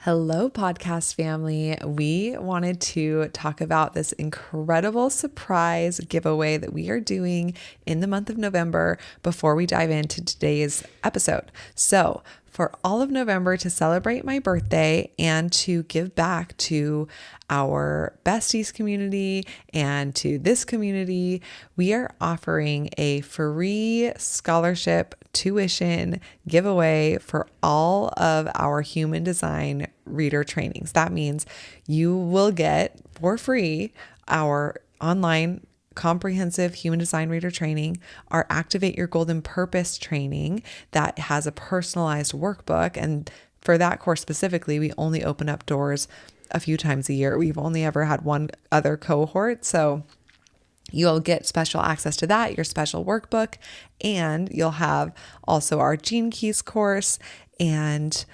Hello, podcast family. We wanted to talk about this incredible surprise giveaway that we are doing in the month of November before we dive into today's episode. So, for all of November, to celebrate my birthday and to give back to our besties community and to this community, we are offering a free scholarship tuition giveaway for all of our human design reader trainings. That means you will get for free our online comprehensive human design reader training, our Activate Your Golden Purpose training that has a personalized workbook. And for that course specifically, we only open up doors a few times a year. We've only ever had one other cohort. So you'll get special access to that, your special workbook, and you'll have also our Gene Keys course and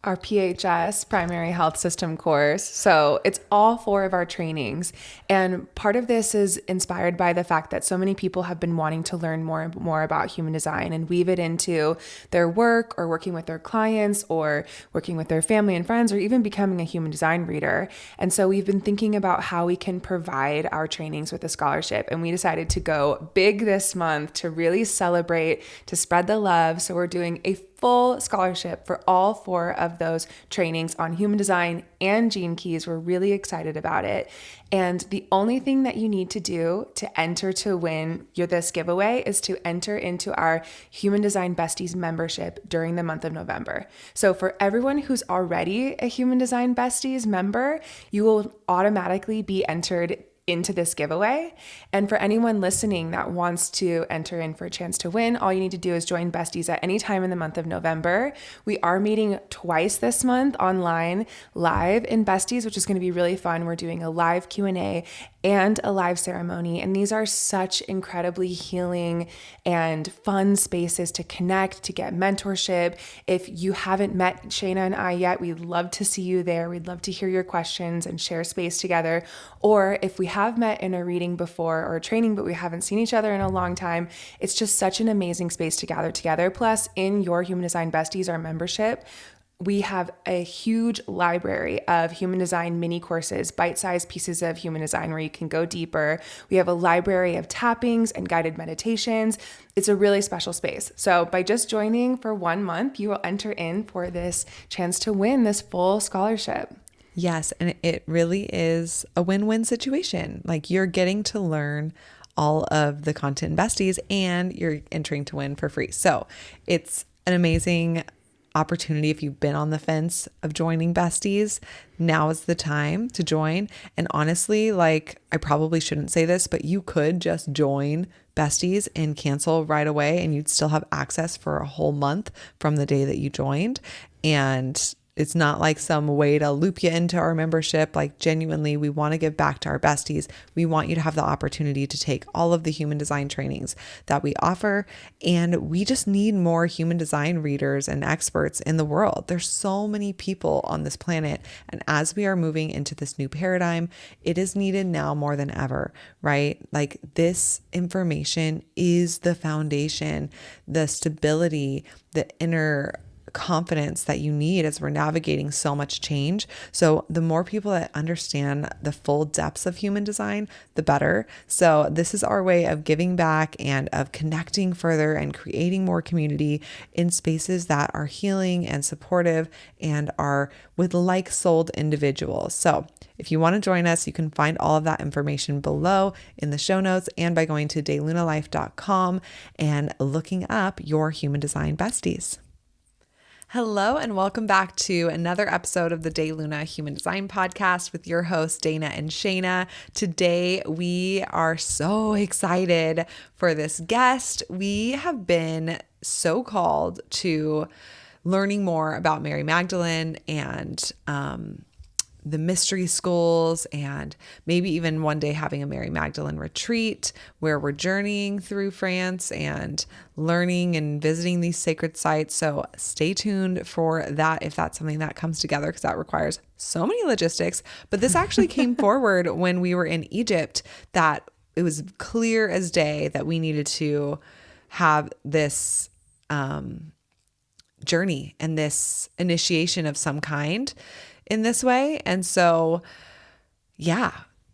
our PHS, Primary Health System course. So it's all 4 of our trainings. And part of this is inspired by the fact that so many people have been wanting to learn more and more about human design and weave it into their work or working with their clients or working with their family and friends or even becoming a human design reader. And so we've been thinking about how we can provide our trainings with a scholarship. And we decided to go big this month to really celebrate, to spread the love. So we're doing a full scholarship for all 4 of those trainings on human design and Gene Keys. We're really excited about it. And the only thing that you need to do to enter to win this giveaway is to enter into our Human Design Besties membership during the month of November. So for everyone who's already a Human Design Besties member, you will automatically be entered into this giveaway. And for anyone listening that wants to enter in for a chance to win, all you need to do is join Besties at any time in the month of November. We are meeting twice this month online, live in Besties, which is going to be really fun. We're doing a live Q&A and a live ceremony. And these are such incredibly healing and fun spaces to connect, to get mentorship. If you haven't met Shayna and I yet, we'd love to see you there. We'd love to hear your questions and share space together. Or if we have met in a reading before or a training, but we haven't seen each other in a long time, it's just such an amazing space to gather together. Plus, in your Human Design Besties, our membership, we have a huge library of human design mini courses, bite-sized pieces of human design where you can go deeper. We have a library of tappings and guided meditations. It's a really special space. So by just joining for 1 month, you will enter in for this chance to win this full scholarship. yes, and it really is a win-win situation. Like you're getting to learn all of the content in Besties and you're entering to win for free. So it's an amazing opportunity. If you've been on the fence of joining Besties, now is the time to join. And honestly, like I probably shouldn't say this, but you could just join Besties and cancel right away and you'd still have access for a whole month from the day that you joined. And it's not like some way to loop you into our membership. Like genuinely, we want to give back to our besties. We want you to have the opportunity to take all of the human design trainings that we offer. And we just need more human design readers and experts in the world. There's so many people on this planet. And as we are moving into this new paradigm, it is needed now more than ever, right? Like this information is the foundation, the stability, the inner confidence that you need as we're navigating so much change. So the more people that understand the full depths of human design, the better. So this is our way of giving back and of connecting further and creating more community in spaces that are healing and supportive and are with like-souled individuals. So if you want to join us, you can find all of that information below in the show notes and by going to daylunalife.com and looking up your human design besties. Hello and welcome back to another episode of the DayLuna Human Design Podcast with your hosts Dana and Shayna. Today we are so excited for this guest. We have been so called to learning more about Mary Magdalene and the mystery schools, and maybe even one day having a Mary Magdalene retreat where we're journeying through France and learning and visiting these sacred sites. So stay tuned for that if that's something that comes together, because that requires so many logistics. But this actually came forward when we were in Egypt, that it was clear as day that we needed to have this journey and this initiation of some kind in this way. And so, yeah,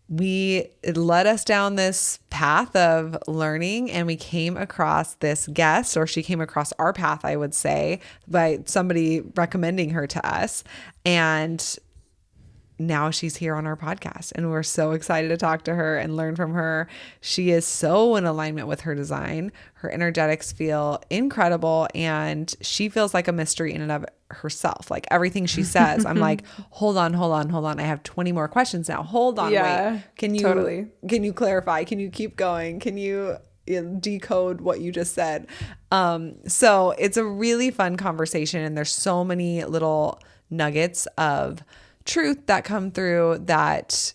it led us down this path of learning, and we came across this guest, or she came across our path, I would say, by somebody recommending her to us. And now she's here on our podcast, and we're so excited to talk to her and learn from her. She is so in alignment with her design. Her energetics feel incredible, and she feels like a mystery in and of herself. Like everything she says, I'm like, hold on. I have 20 more questions now. Hold on, wait. Can you clarify? Can you keep going? Can you decode what you just said? So it's a really fun conversation, and there's so many little nuggets of truth that come through that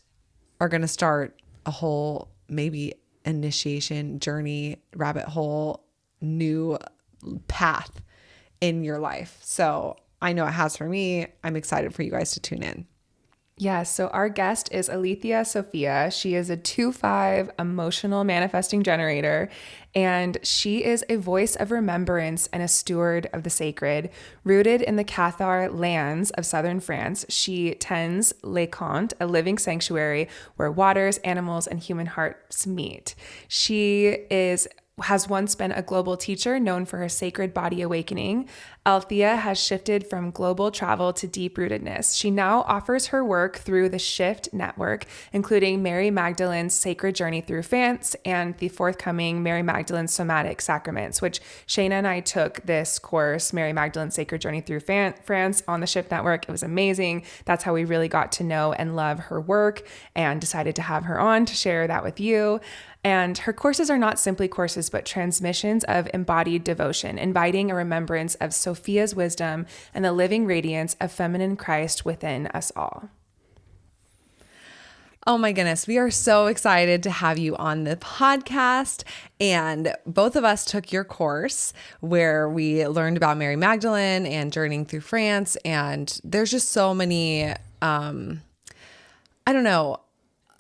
are going to start a whole maybe initiation journey, rabbit hole, new path in your life. So I know it has for me. I'm excited for you guys to tune in. Yes. So our guest is Aletheia Sophia. She is a 2/5 emotional manifesting generator, and she is a voice of remembrance and a steward of the sacred. Rooted in the Cathar lands of southern France, she tends Les Contes, a living sanctuary where waters, animals, and human hearts meet. She has once been a global teacher known for her sacred body awakening. Aletheia has shifted from global travel to deep rootedness. She now offers her work through the Shift Network, including Mary Magdalene's Sacred Journey Through France and the forthcoming Mary Magdalene Somatic Sacraments, which Shayna and I took this course, Mary Magdalene's Sacred Journey Through France, on the Shift Network. It was amazing. That's how we really got to know and love her work, and decided to have her on to share that with you. And her courses are not simply courses, but transmissions of embodied devotion, inviting a remembrance of Sophia's wisdom and the living radiance of feminine Christ within us all. Oh my goodness. We are so excited to have you on the podcast. And both of us took your course where we learned about Mary Magdalene and journeying through France. And there's just so many, I don't know,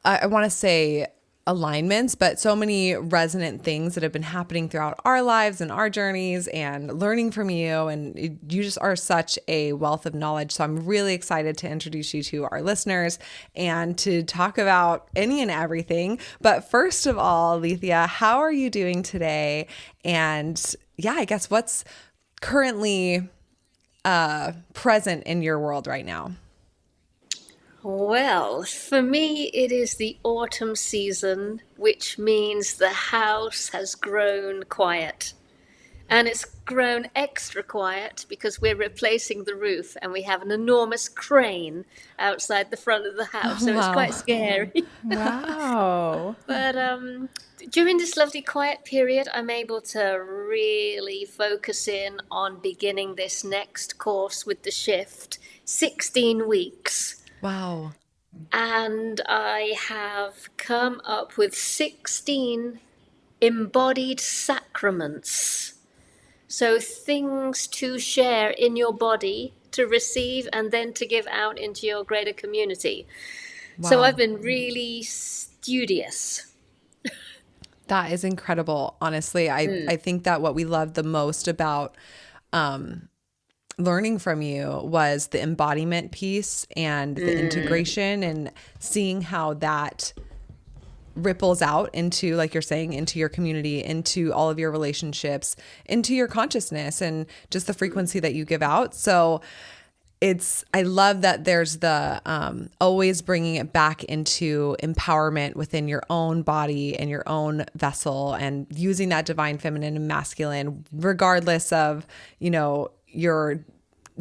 I want to say alignments, but so many resonant things that have been happening throughout our lives and our journeys, and learning from you. And you just are such a wealth of knowledge. So I'm really excited to introduce you to our listeners and to talk about any and everything. But first of all, Aletheia, how are you doing today? And yeah, I guess what's currently present in your world right now? Well, for me, it is the autumn season, which means the house has grown quiet. And it's grown extra quiet because we're replacing the roof, and we have an enormous crane outside the front of the house. So it's quite scary. Wow. But during this lovely quiet period, I'm able to really focus in on beginning this next course with the Shift, 16 weeks. Wow. And I have come up with 16 embodied sacraments. So things to share in your body, to receive, and then to give out into your greater community. Wow. So I've been really studious. That is incredible. Honestly, I think that what we loved the most about learning from you was the embodiment piece and the integration, and seeing how that ripples out into, like you're saying, into your community, into all of your relationships, into your consciousness, and just the frequency that you give out. So I love that there's the always bringing it back into empowerment within your own body and your own vessel, and using that divine feminine and masculine, regardless of, your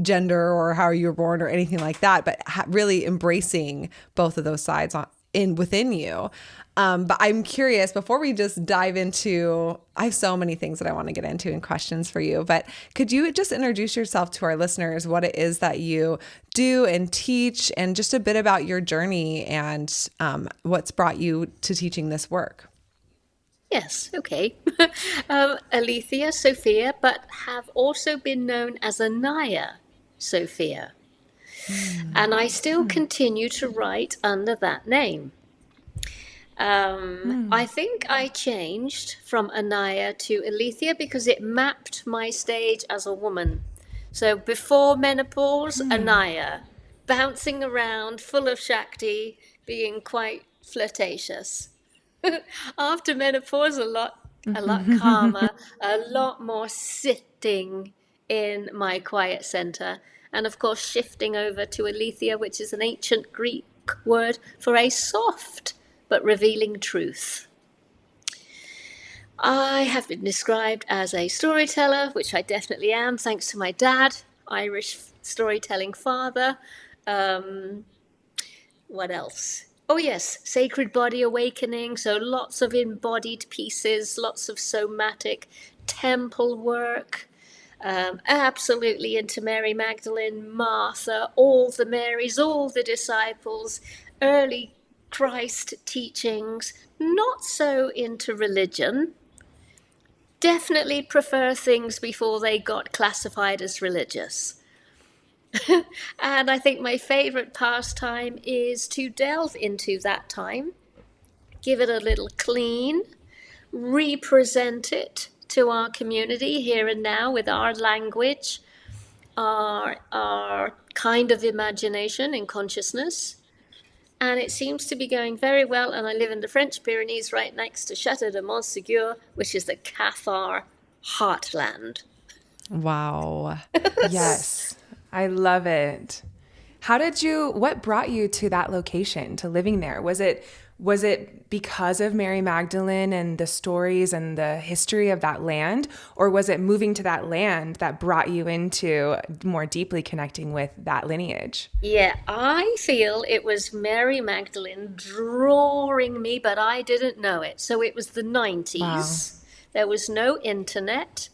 gender or how you were born or anything like that, but really embracing both of those sides within you. But I'm curious, before we just dive into, I have so many things that I want to get into and questions for you, but could you just introduce yourself to our listeners, what it is that you do and teach, and just a bit about your journey and what's brought you to teaching this work? Yes, okay. Aletheia Sophia, but have also been known as Aletheia Sophia. And I still continue to write under that name. I think I changed from Anaya to Aletheia because it mapped my stage as a woman. So before menopause, Anaya, bouncing around, full of Shakti, being quite flirtatious. After menopause, a lot calmer, a lot more sitting in my quiet center. And of course, shifting over to Aletheia, which is an ancient Greek word for a soft but revealing truth. I have been described as a storyteller, which I definitely am, thanks to my dad, Irish storytelling father. What else? Oh, yes, sacred body awakening. So lots of embodied pieces, lots of somatic temple work. Absolutely into Mary Magdalene, Martha, all the Marys, all the disciples, early Christ teachings. Not so into religion. Definitely prefer things before they got classified as religious. And I think my favorite pastime is to delve into that time, give it a little clean, represent it to our community here and now with our language, our kind of imagination and consciousness. And it seems to be going very well. And I live in the French Pyrenees right next to Château de Montségur, which is the Cathar heartland. Wow. Yes, I love it. What brought you to that location, to living there? Was it because of Mary Magdalene and the stories and the history of that land? Or was it moving to that land that brought you into more deeply connecting with that lineage? Yeah, I feel it was Mary Magdalene drawing me, but I didn't know it. So it was the 90s. Wow. There was no internet.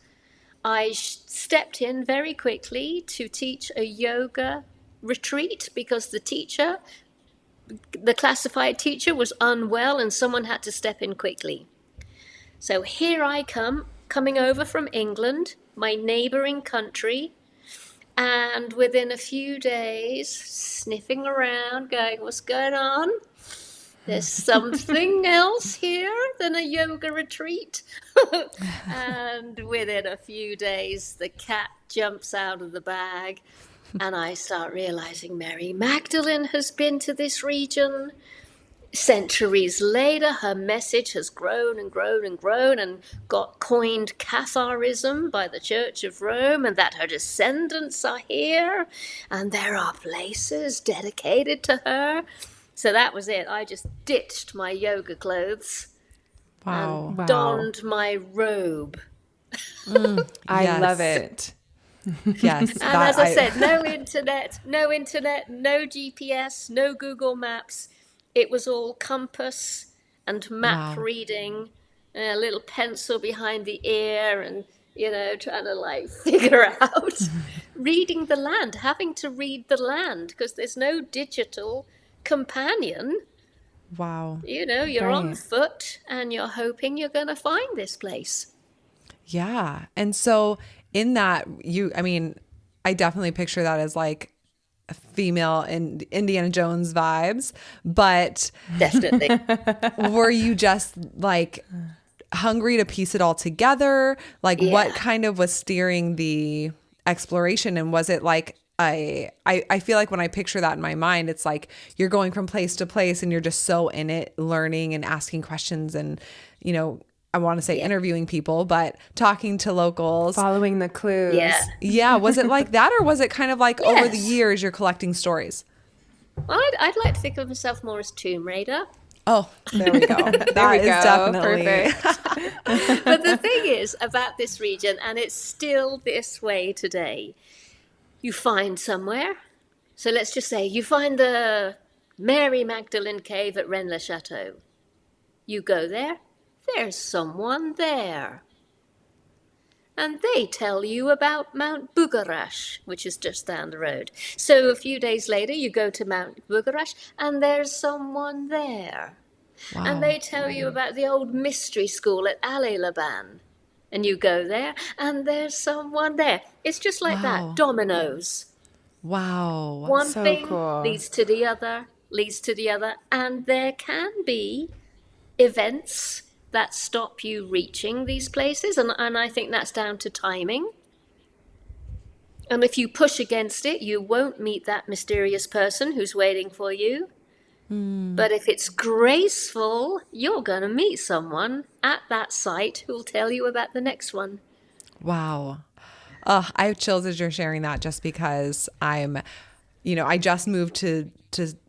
I stepped in very quickly to teach a yoga retreat because the classified teacher was unwell and someone had to step in quickly. So here I coming over from England, my neighboring country, and within a few days, sniffing around, going, what's going on? There's something else here than a yoga retreat. And within a few days, the cat jumps out of the bag. And I start realizing Mary Magdalene has been to this region. Centuries later, her message has grown and grown and grown and got coined Catharism by the Church of Rome, and that her descendants are here, and there are places dedicated to her. So that was it. I just ditched my yoga clothes and donned my robe. I love it. Yes. And as I said, no internet, no GPS, no Google Maps. It was all compass and map reading, a little pencil behind the ear, and, trying to figure out reading the land, having to read the land because there's no digital companion. Wow. You're on foot and you're hoping you're going to find this place. Yeah. And so in that, I definitely picture that as like a female and Indiana Jones vibes, but definitely. Were you just like hungry to piece it all together? Like what kind of was steering the exploration? And was it like, I feel like when I picture that in my mind, it's like you're going from place to place and you're just so in it, learning and asking questions and, I want to say interviewing people, but talking to locals. Following the clues. Yeah. Yeah. Was it like that, or was it kind of like over the years you're collecting stories? Well, I'd like to think of myself more as Tomb Raider. Oh, there we go. That is definitely perfect. But the thing is about this region, and it's still this way today, you find somewhere. So let's just say you find the Mary Magdalene cave at Rennes-le-Château. You go there. There's someone there. And they tell you about Mount Bugarash, which is just down the road. So a few days later, you go to Mount Bugarash, and there's someone there. Wow. And they tell you about the old mystery school at Alabaster. And you go there, and there's someone there. It's just like that, dominoes. Wow. One so thing cool. leads to the other, and there can be events that stop you reaching these places, and I think that's down to timing. And if you push against it, you won't meet that mysterious person who's waiting for you. But if it's graceful, you're going to meet someone at that site who'll tell you about the next one. Wow. I have chills as you're sharing that, just because I just moved to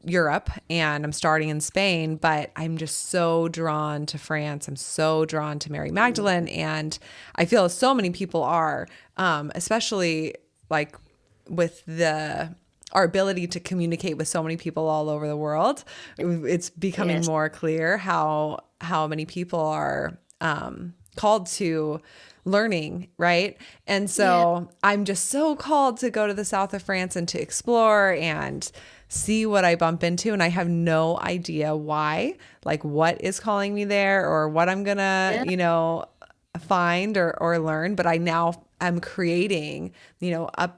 Europe and I'm starting in Spain, but I'm just so drawn to France. I'm so drawn to Mary Magdalene. And I feel so many people are, especially like with our ability to communicate with so many people all over the world. It's becoming more clear how many people are called to learning, right? And so I'm just so called to go to the south of France and to explore and see what I bump into. And I have no idea why, like what is calling me there or what I'm gonna, find or learn. But I now am creating, upheavaled.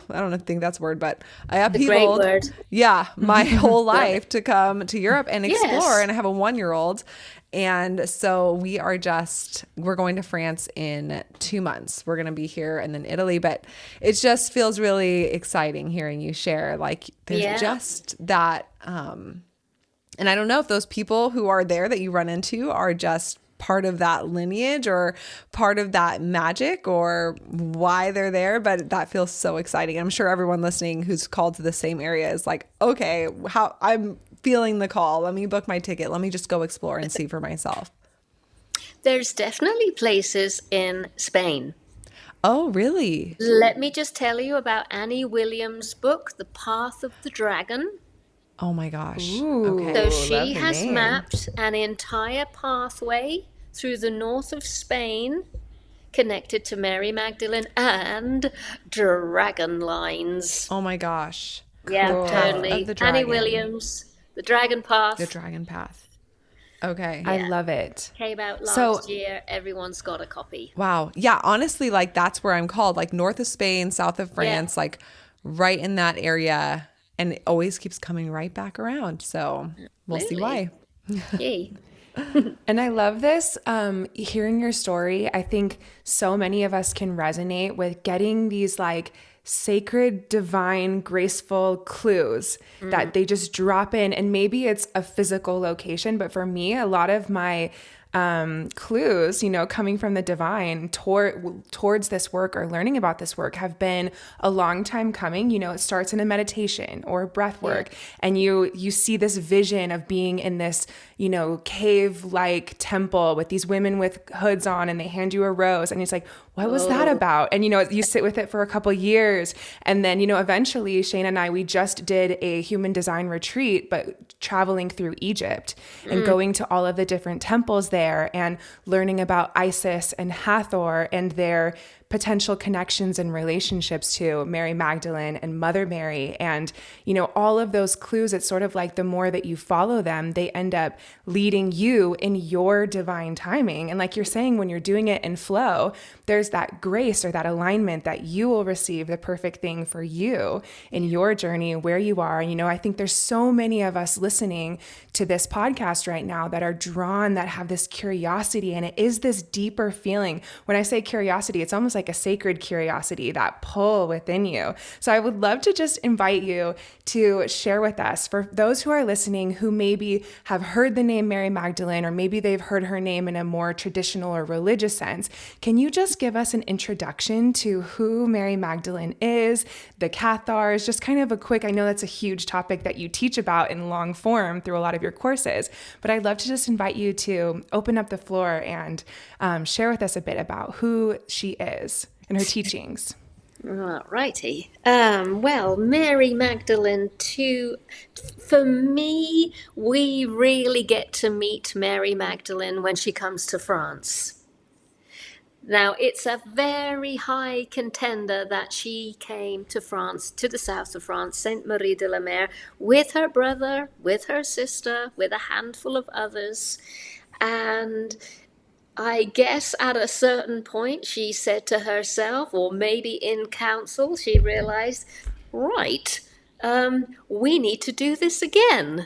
I don't think that's a word, but I upheavaled. The great word. Yeah, my whole life to come to Europe and explore. Yes. And I have a 1-year-old. And so we're going to France in 2 months. We're going to be here and then Italy, but it just feels really exciting hearing you share. Like there's just that, and I don't know if those people who are there that you run into are just part of that lineage or part of that magic or why they're there, but that feels so exciting. I'm sure everyone listening who's called to the same area is like, okay, how I'm feeling the call. Let me book my ticket. Let me just go explore and see for myself. There's definitely places in Spain. Oh, really? Let me just tell you about Annie Williams' book, The Path of the Dragon. Oh my gosh. Ooh. Okay. So she lovely has name. mapped an entire pathway through the north of Spain connected to Mary Magdalene and dragon lines. Oh my gosh. Yeah, Cool. totally. Of the Annie dragon. Williams, The Dragon Path. The Dragon Path. Okay. I love it. Came out last year. Everyone's got a copy. Wow. Yeah. Honestly, like that's where I'm called, like north of Spain, south of France, like right in that area. And it always keeps coming right back around. So we'll see why. Yay. And I love this. Hearing your story, I think so many of us can resonate with getting these like sacred, divine, graceful clues that they just drop in. And maybe it's a physical location, but for me, a lot of my clues, coming from the divine towards this work or learning about this work have been a long time coming. It starts in a meditation or breath work, and you see this vision of being in this, cave-like temple with these women with hoods on, and they hand you a rose, and it's like, what was that about? And, you sit with it for a couple years. And then, eventually Shane and I, we just did a human design retreat, but traveling through Egypt and going to all of the different temples there and learning about Isis and Hathor and their potential connections and relationships to Mary Magdalene and Mother Mary. And, all of those clues, it's sort of like the more that you follow them, they end up leading you in your divine timing. And like you're saying, when you're doing it in flow, there's that grace or that alignment that you will receive the perfect thing for you in your journey, where you are. I think there's so many of us listening to this podcast right now that are drawn, that have this curiosity. And it is this deeper feeling. When I say curiosity, it's almost like a sacred curiosity, that pull within you. So I would love to just invite you to share with us, for those who are listening who maybe have heard the name Mary Magdalene, or maybe they've heard her name in a more traditional or religious sense. Can you just give us an introduction to who Mary Magdalene is, the Cathars, just kind of a quick, I know that's a huge topic that you teach about in long form through a lot of your courses, but I'd love to just invite you to open up the floor and share with us a bit about who she is and her teachings. Righty. Well, Mary Magdalene, for me, we really get to meet Mary Magdalene when she comes to France. Now, it's a very high contender that she came to France, to the south of France, Sainte-Marie-de-la-Mer, with her brother, with her sister, with a handful of others. And I guess at a certain point she said to herself, or maybe in council, she realized, right, we need to do this again.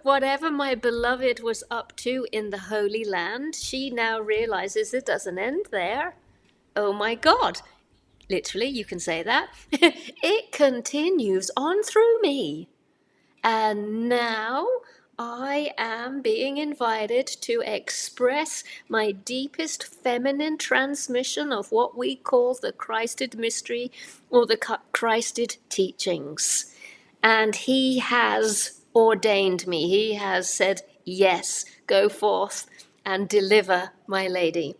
Whatever my beloved was up to in the Holy Land, she now realizes it doesn't end there. oh my God, literally, you can say that. It continues on through me. And now I am being invited to express my deepest feminine transmission of what we call the Christed mystery or the Christed teachings. And he has ordained me. He has said, yes, go forth and deliver, my lady.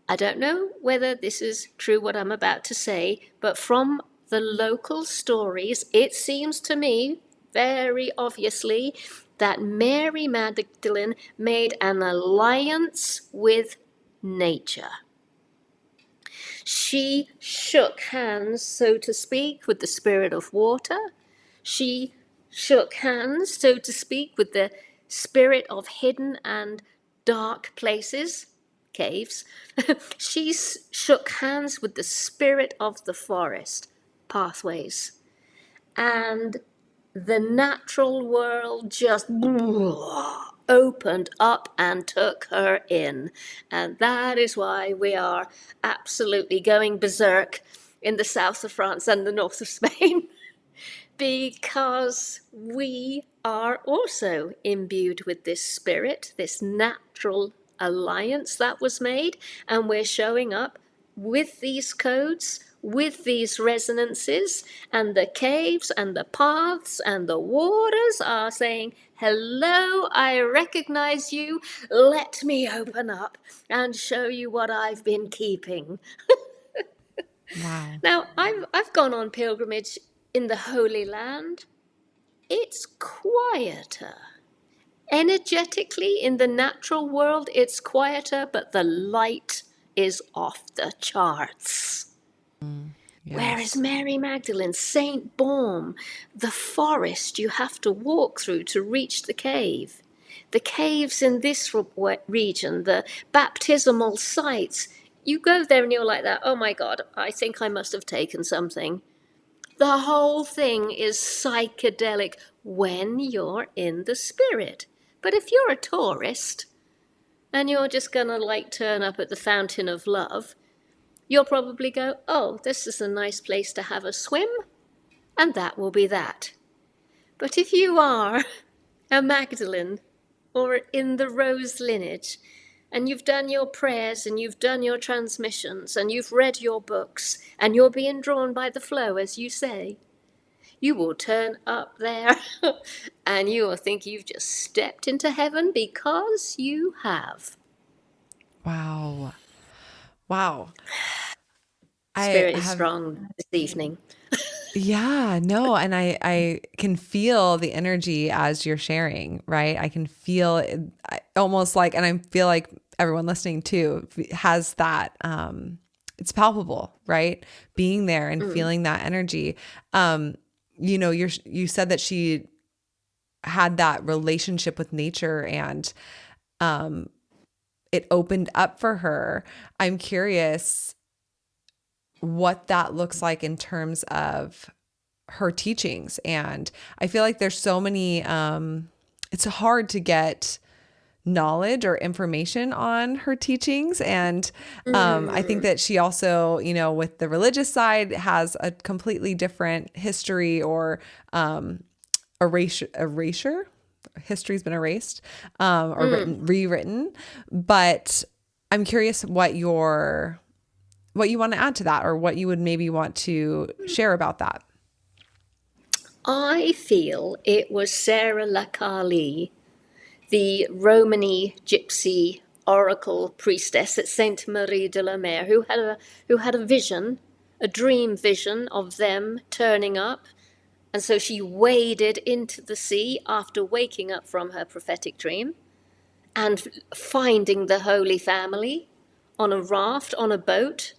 I don't know whether this is true what I'm about to say, but from the local stories, it seems to me very obviously that Mary Magdalene made an alliance with nature. She shook hands, so to speak, with the spirit of water. She shook hands, so to speak, with the spirit of hidden and dark places, caves. She shook hands with the spirit of the forest, pathways. And the natural world just opened up and took her in. And that is why we are absolutely going berserk in the south of France and the north of Spain. Because we are also imbued with this spirit, this natural alliance that was made, and we're showing up with these codes, with these resonances, and the caves and the paths and the waters are saying, hello, I recognize you, let me open up and show you what I've been keeping. Wow. Now, I've gone on pilgrimage in the Holy Land. It's quieter. Energetically, in the natural world, it's quieter, but the light is off the charts. Where is Yes. Mary Magdalene, Saint Baum, the forest you have to walk through to reach the cave? The caves in this region, the baptismal sites, you go there and you're like that, oh my God, I think I must have taken something. The whole thing is psychedelic when you're in the spirit. But if you're a tourist and you're just going to like turn up at the Fountain of Love, you'll probably go, oh, this is a nice place to have a swim, and that will be that. But if you are a Magdalene or in the Rose lineage, and you've done your prayers and you've done your transmissions and you've read your books and you're being drawn by the flow, as you say, you will turn up there and you will think you've just stepped into heaven because you have. Wow. Wow. I Spirit is have, strong this evening. yeah, no, and I can feel the energy as you're sharing, right? I can feel it, almost like, and I feel like everyone listening too has that, it's palpable, right? Being there and feeling that energy. You said that she had that relationship with nature and it opened up for her. I'm curious what that looks like in terms of her teachings. And I feel like there's so many, it's hard to get knowledge or information on her teachings. And I think that she also, with the religious side has a completely different history or erasure. History's been erased or rewritten. But I'm curious what you want to add to that or what you would maybe want to share about that. I feel it was Sarah Lacali, the Romany gypsy oracle priestess at Sainte Marie de la Mer, who had a vision, a dream vision of them turning up. And so she waded into the sea after waking up from her prophetic dream and finding the Holy Family on a raft, on a boat.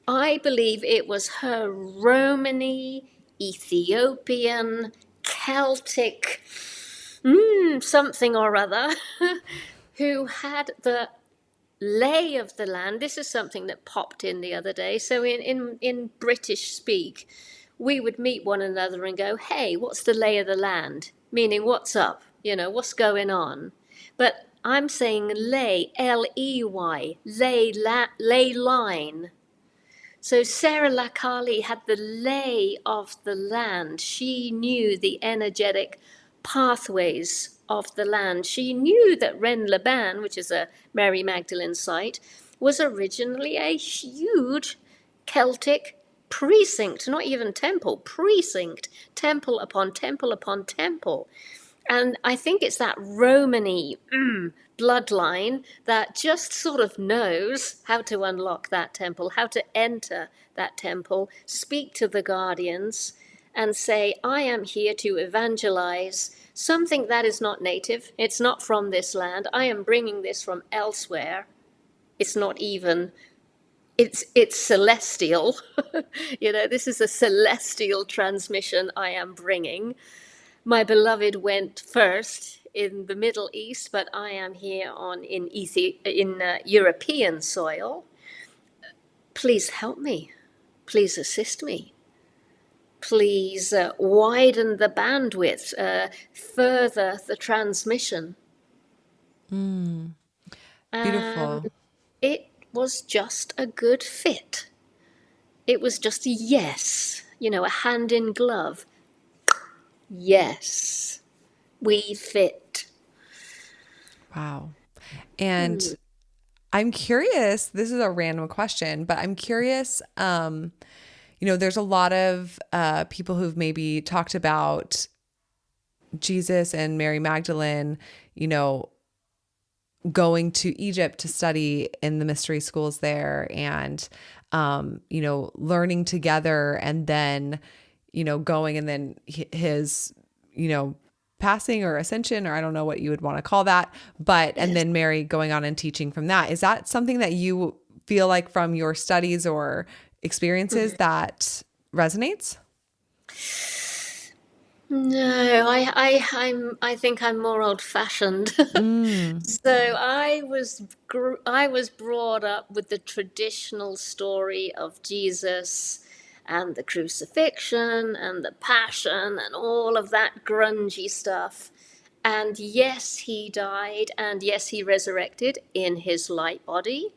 I believe it was her Romany, Ethiopian, Celtic, something or other, who had the lay of the land. This is something that popped in the other day. So in British speak, we would meet one another and go, hey, what's the lay of the land? Meaning, what's up? What's going on? But I'm saying ley, L-E-Y, ley line. So Sarah Lakali had the lay of the land. She knew the energetic pathways of the land. She knew that Ren-Laban, which is a Mary Magdalene site, was originally a huge Celtic precinct, not even temple, precinct, temple upon temple upon temple. And I think it's that Romany bloodline that just sort of knows how to unlock that temple, how to enter that temple, speak to the guardians, and say, I am here to evangelize something that is not native. It's not from this land. I am bringing this from elsewhere. It's not even, it's celestial. This is a celestial transmission I am bringing. My beloved went first in the Middle East, but I am here in European soil. Please help me. Please assist me. Please widen the bandwidth, further the transmission. Beautiful. And it was just a good fit. It was just a yes, a hand in glove. Yes, we fit. Wow. And I'm curious, this is a random question, but I'm curious, there's a lot of people who've maybe talked about Jesus and Mary Magdalene, going to Egypt to study in the mystery schools there and, learning together and then, going and then his, passing or ascension, or I don't know what you would want to call that, but, and then Mary going on and teaching from that. Is that something that you feel like from your studies or experiences that resonates? No, I think I'm more old-fashioned. So I was brought up with the traditional story of Jesus and the crucifixion and the passion and all of that grungy stuff. And yes, he died, and yes, he resurrected in his light body.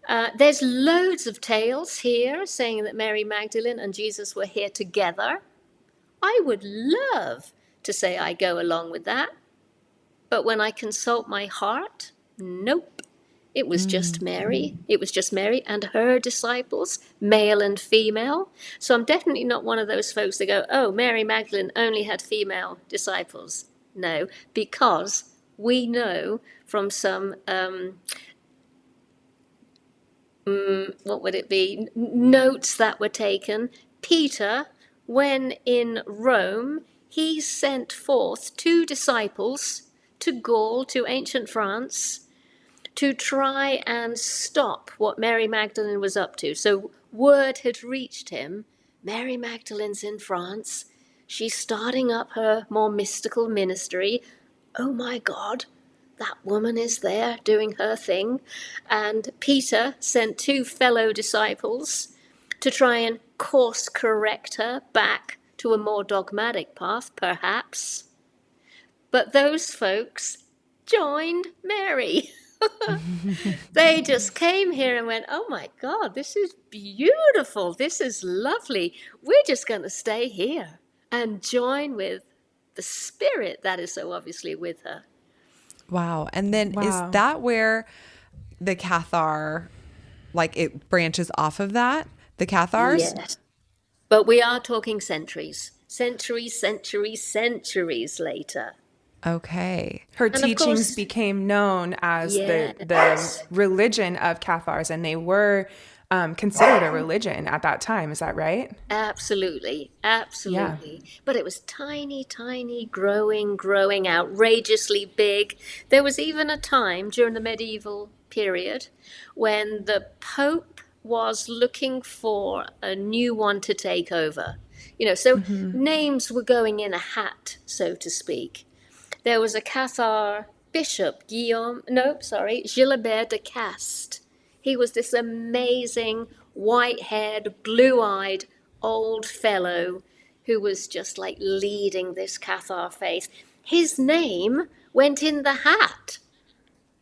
There's loads of tales here saying that Mary Magdalene and Jesus were here together. I would love to say I go along with that. But when I consult my heart, nope. It was just Mary. It was just Mary and her disciples, male and female. So I'm definitely not one of those folks that go, oh, Mary Magdalene only had female disciples. No, because we know from some, what would it be, notes that were taken, Peter, when in Rome, he sent forth 2 disciples to Gaul, to ancient France, to try and stop what Mary Magdalene was up to. So word had reached him, Mary Magdalene's in France. She's starting up her more mystical ministry. Oh my God, that woman is there doing her thing. And Peter sent 2 fellow disciples to try and course correct her back to a more dogmatic path, perhaps. But those folks joined Mary. They just came here and went, oh my God, this is beautiful. This is lovely. We're just going to stay here and join with the spirit that is so obviously with her. Wow. And then is that where the Cathar, like it branches off of that? The Cathars? Yes. But we are talking centuries later. Okay. Her And of teachings course- became known as Yes. the religion of Cathars, and they were considered a religion at that time. Is that right? Absolutely. But it was tiny, growing, outrageously big. There was even a time during the medieval period when the Pope was looking for a new one to take over. Names were going in a hat, so to speak. There was a Cathar bishop, Gilbert de Cast. He was this amazing, white-haired, blue-eyed old fellow who was just like leading this Cathar faith. his name went in the hat.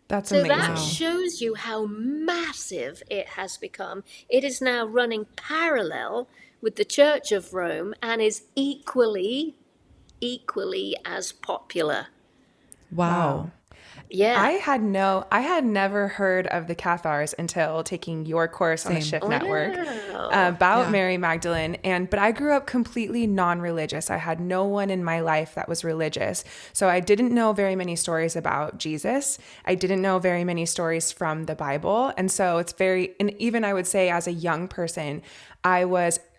That's So that amazing. shows you how massive it has become. It is now running parallel with the Church of Rome and is equally as popular. Wow. Yeah. I had never heard of the Cathars until taking your course on the Same. Shift Network Wow. about Yeah. Mary Magdalene. But I grew up completely non-religious. I had no one in my life that was religious. So I didn't know very many stories about Jesus. I didn't know very many stories from the Bible. And so and even I would say as a young person,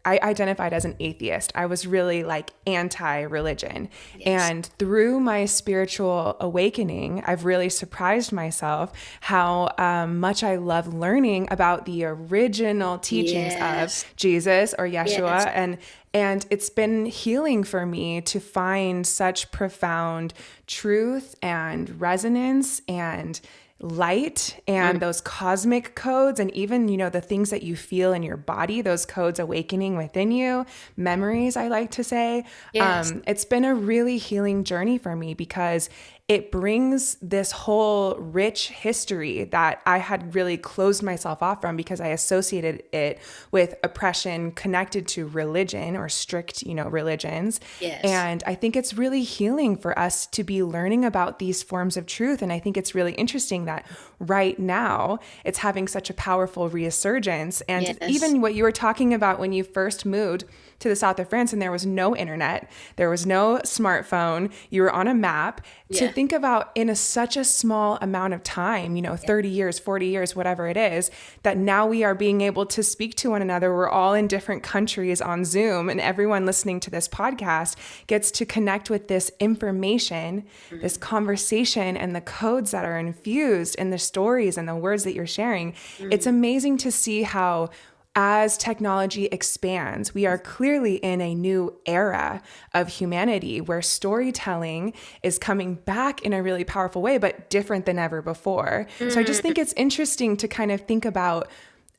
I identified as an atheist. I was really like anti-religion. Yes. And through my spiritual awakening, I've really surprised myself how much I love learning about the original teachings Yes. of Jesus or Yeshua. Yes. And it's been healing for me to find such profound truth and resonance and light and those cosmic codes, and even, the things that you feel in your body, those codes awakening within you, memories, I like to say. Yes. It's been a really healing journey for me because it brings this whole rich history that I had really closed myself off from because I associated it with oppression connected to religion or strict, religions. Yes. And I think it's really healing for us to be learning about these forms of truth. And I think it's really interesting that right now it's having such a powerful resurgence. And Yes. even what you were talking about when you first moved to the south of France and there was no internet, there was no smartphone, you were on a map. To Yeah. think about in such a small amount of time, 30 years, 40 years, whatever it is, that now we are being able to speak to one another. We're all in different countries on Zoom, and everyone listening to this podcast gets to connect with this information, this conversation, and the codes that are infused in the stories and the words that you're sharing. It's amazing to see how as technology expands, we are clearly in a new era of humanity where storytelling is coming back in a really powerful way, but different than ever before. So I just think it's interesting to kind of think about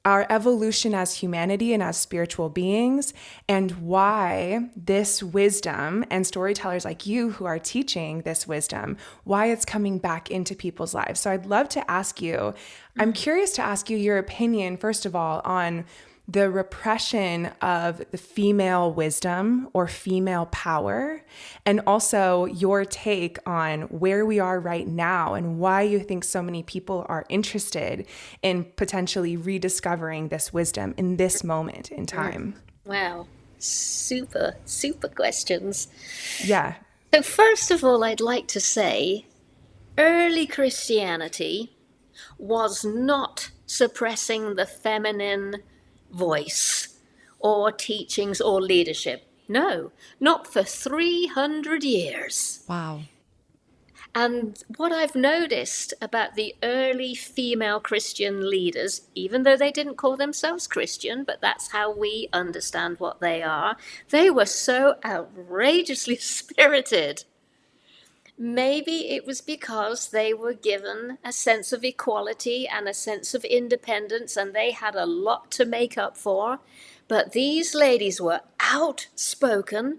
our evolution as humanity and as spiritual beings, and why this wisdom and storytellers like you who are teaching this wisdom, why it's coming back into people's lives. So I'd love to ask you, I'm curious to ask you your opinion, first of all, on the repression of the female wisdom or female power, and also your take on where we are right now and why you think so many people are interested in potentially rediscovering this wisdom in this moment in time. Wow. Super questions. Yeah. So first of all, I'd like to say early Christianity was not suppressing the feminine voice or teachings or leadership. No, not for 300 years. Wow. And what I've noticed about the early female Christian leaders, even though they didn't call themselves Christian, but that's how we understand what they are, they were so outrageously spirited. Maybe it was because they were given a sense of equality and a sense of independence, and they had a lot to make up for. But these ladies were outspoken,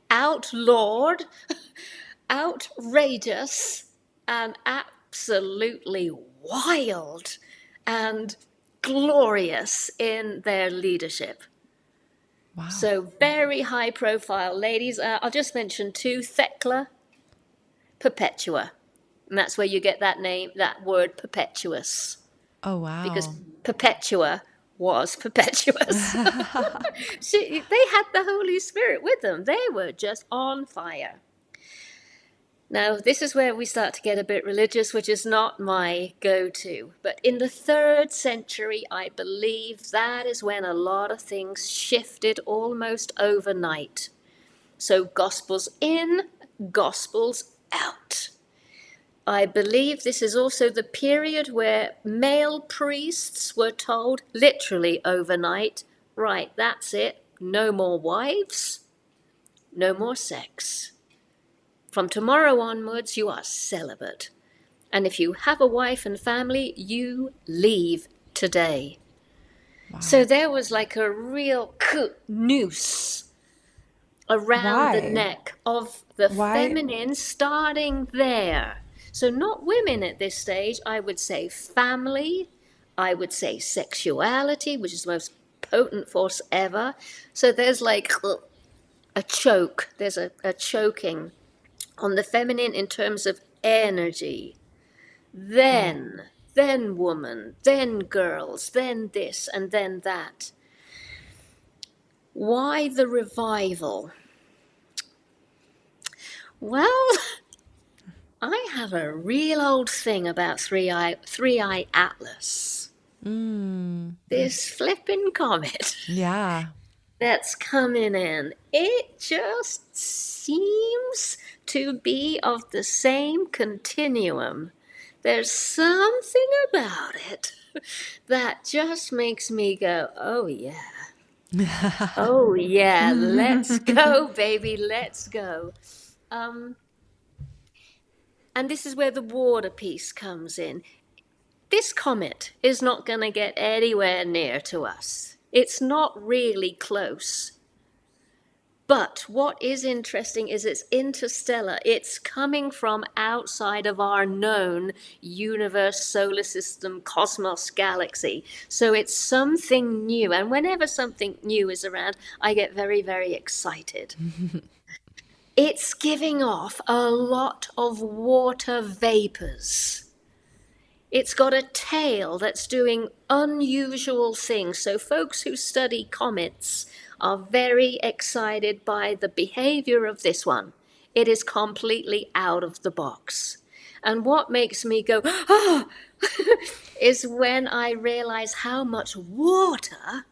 outlawed, outrageous, and absolutely wild and glorious in their leadership. Wow. So very high profile ladies. I'll just mention two: Thecla, Perpetua. And that's where you get that name, that word perpetuous. Oh, wow. Because Perpetua was perpetuous. They had the Holy Spirit with them. They were just on fire. Now, this is where we start to get a bit religious, which is not my go-to. But in the 3rd century, I believe that is when a lot of things shifted almost overnight. So Gospels in, Gospels out. I believe this is also the period where male priests were told, literally overnight, right, that's it, no more wives, no more sex. From tomorrow onwards, you are celibate. And if you have a wife and family, you leave today. Wow. So there was like a real noose around the Why? neck of the Why? feminine, starting there. So, not women at this stage. I would say family. I would say sexuality, which is the most potent force ever. So, there's like a choke, there's a choking on the feminine in terms of energy. Then woman, then girls, then this, and then that. Why the revival? Well, I have a real old thing about three eye Atlas. This flippin' comet Yeah. that's coming in. It just seems to be of the same continuum. There's something about it that just makes me go, oh yeah. Oh yeah, let's go, baby, let's go. Um, and this is where the water piece comes in. This comet is not going to get anywhere near to us. It's not really close. But what is interesting is it's interstellar. It's coming from outside of our known universe, solar system, cosmos, galaxy. So it's something new. And whenever something new is around, I get very, very excited. It's giving off a lot of water vapors. It's got a tail that's doing unusual things. So folks who study comets are very excited by the behavior of this one. It is completely out of the box. And what makes me go, ah, is when I realize how much water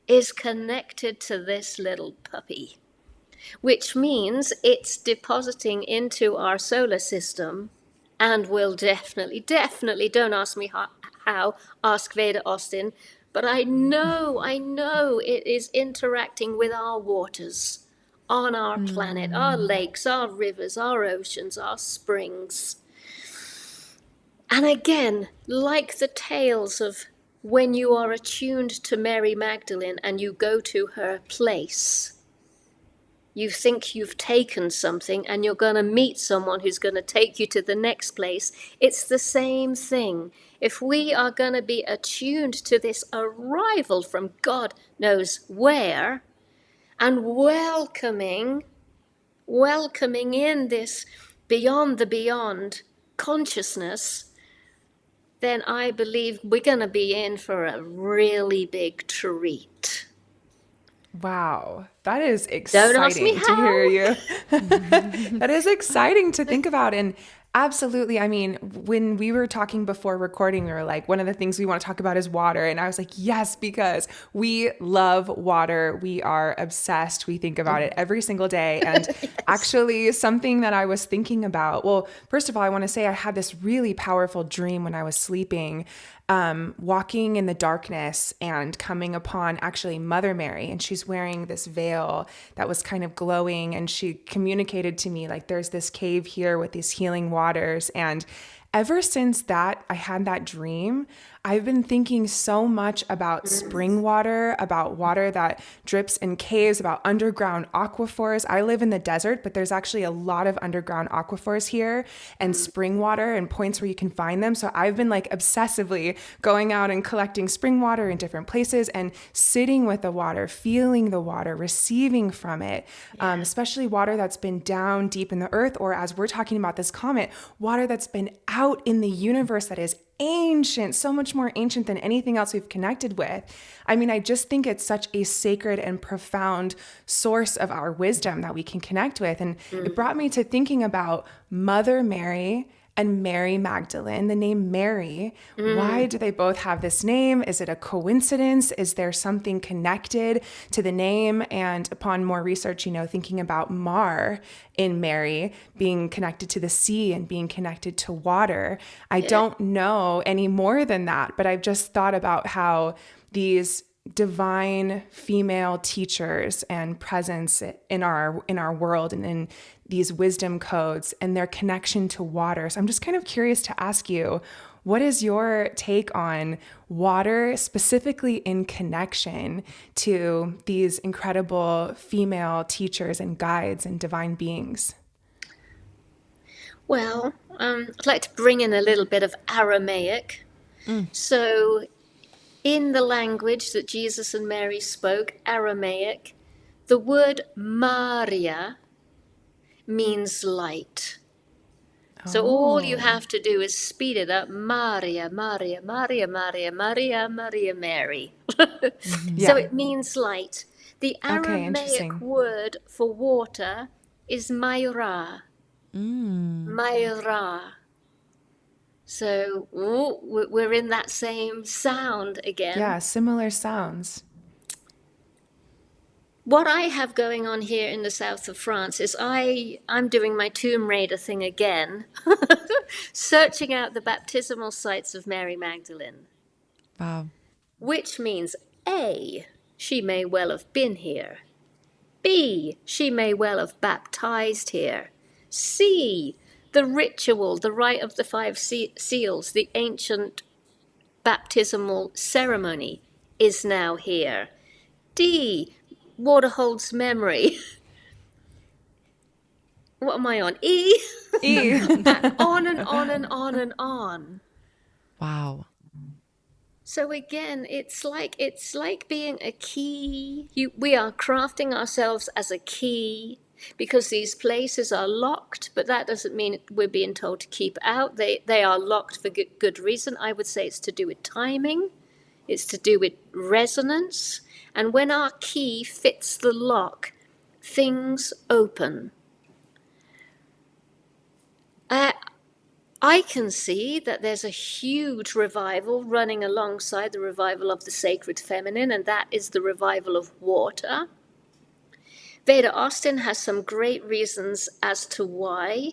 is connected to this little puppy, which means it's depositing into our solar system and will definitely, don't ask me how, ask Veda Austin, but I know it is interacting with our waters on our planet, our lakes, our rivers, our oceans, our springs. And again, like the tales of when you are attuned to Mary Magdalene and you go to her place, you think you've taken something and you're going to meet someone who's going to take you to the next place. It's the same thing. If we are going to be attuned to this arrival from God knows where and welcoming in this beyond the beyond consciousness, then I believe we're going to be in for a really big treat. Wow, that is Don't ask me exciting to how. hear you. That is exciting to think about. And absolutely, I mean, when we were talking before recording, we were like, one of the things we want to talk about is water. And I was like, yes, because we love water. We are obsessed. We think about it every single day. And actually, something that I was thinking about, well, first of all, I want to say I had this really powerful dream when I was sleeping, walking in the darkness and coming upon actually Mother Mary. And she's wearing this veil that was kind of glowing. And she communicated to me, like, there's this cave here with these healing waters. And ever since that, I had that dream, I've been thinking so much about spring water, about water that drips in caves, about underground aquifers. I live in the desert, but there's actually a lot of underground aquifers here and spring water and points where you can find them. So I've been like obsessively going out and collecting spring water in different places and sitting with the water, feeling the water, receiving from it, especially water that's been down deep in the earth, or as we're talking about this comet, water that's been out in the universe that is ancient, so much more ancient than anything else we've connected with. I mean, I just think it's such a sacred and profound source of our wisdom that we can connect with. And it brought me to thinking about Mother Mary and Mary Magdalene, the name Mary. Why do they both have this name? Is it a coincidence? Is there something connected to the name? And upon more research, thinking about Mar in Mary being connected to the sea and being connected to water, I don't know any more than that, but I've just thought about how these divine female teachers and presence in our world and in these wisdom codes and their connection to water. So I'm just kind of curious to ask you, What is your take on water, specifically in connection to these incredible female teachers and guides and divine beings? Well, I'd like to bring in a little bit of Aramaic. So, in the language that Jesus and Mary spoke, Aramaic, the word Maria means light. So all you have to do is speed it up. Maria, Maria, Maria, Maria, Maria, Maria, Mary. So it means light. The Okay, Aramaic interesting. word for water is Mayra. Mayra. So we're in that same sound again. Yeah, similar sounds. What I have going on here in the south of France is I'm doing my Tomb Raider thing again, searching out the baptismal sites of Mary Magdalene, Wow. which means A, she may well have been here. B, she may well have baptized here. C, the ritual, the rite of the five seals, the ancient baptismal ceremony is now here. D, water holds memory. What am I on? E? E. And on and on and on and on. Wow. So again, it's like being a key. We are crafting ourselves as a key because these places are locked, but that doesn't mean we're being told to keep out. They are locked for good reason. I would say it's to do with timing. It's to do with resonance. And when our key fits the lock, things open. I can see that there's a huge revival running alongside the revival of the sacred feminine, and that is the revival of water. Veda Austin has some great reasons as to why.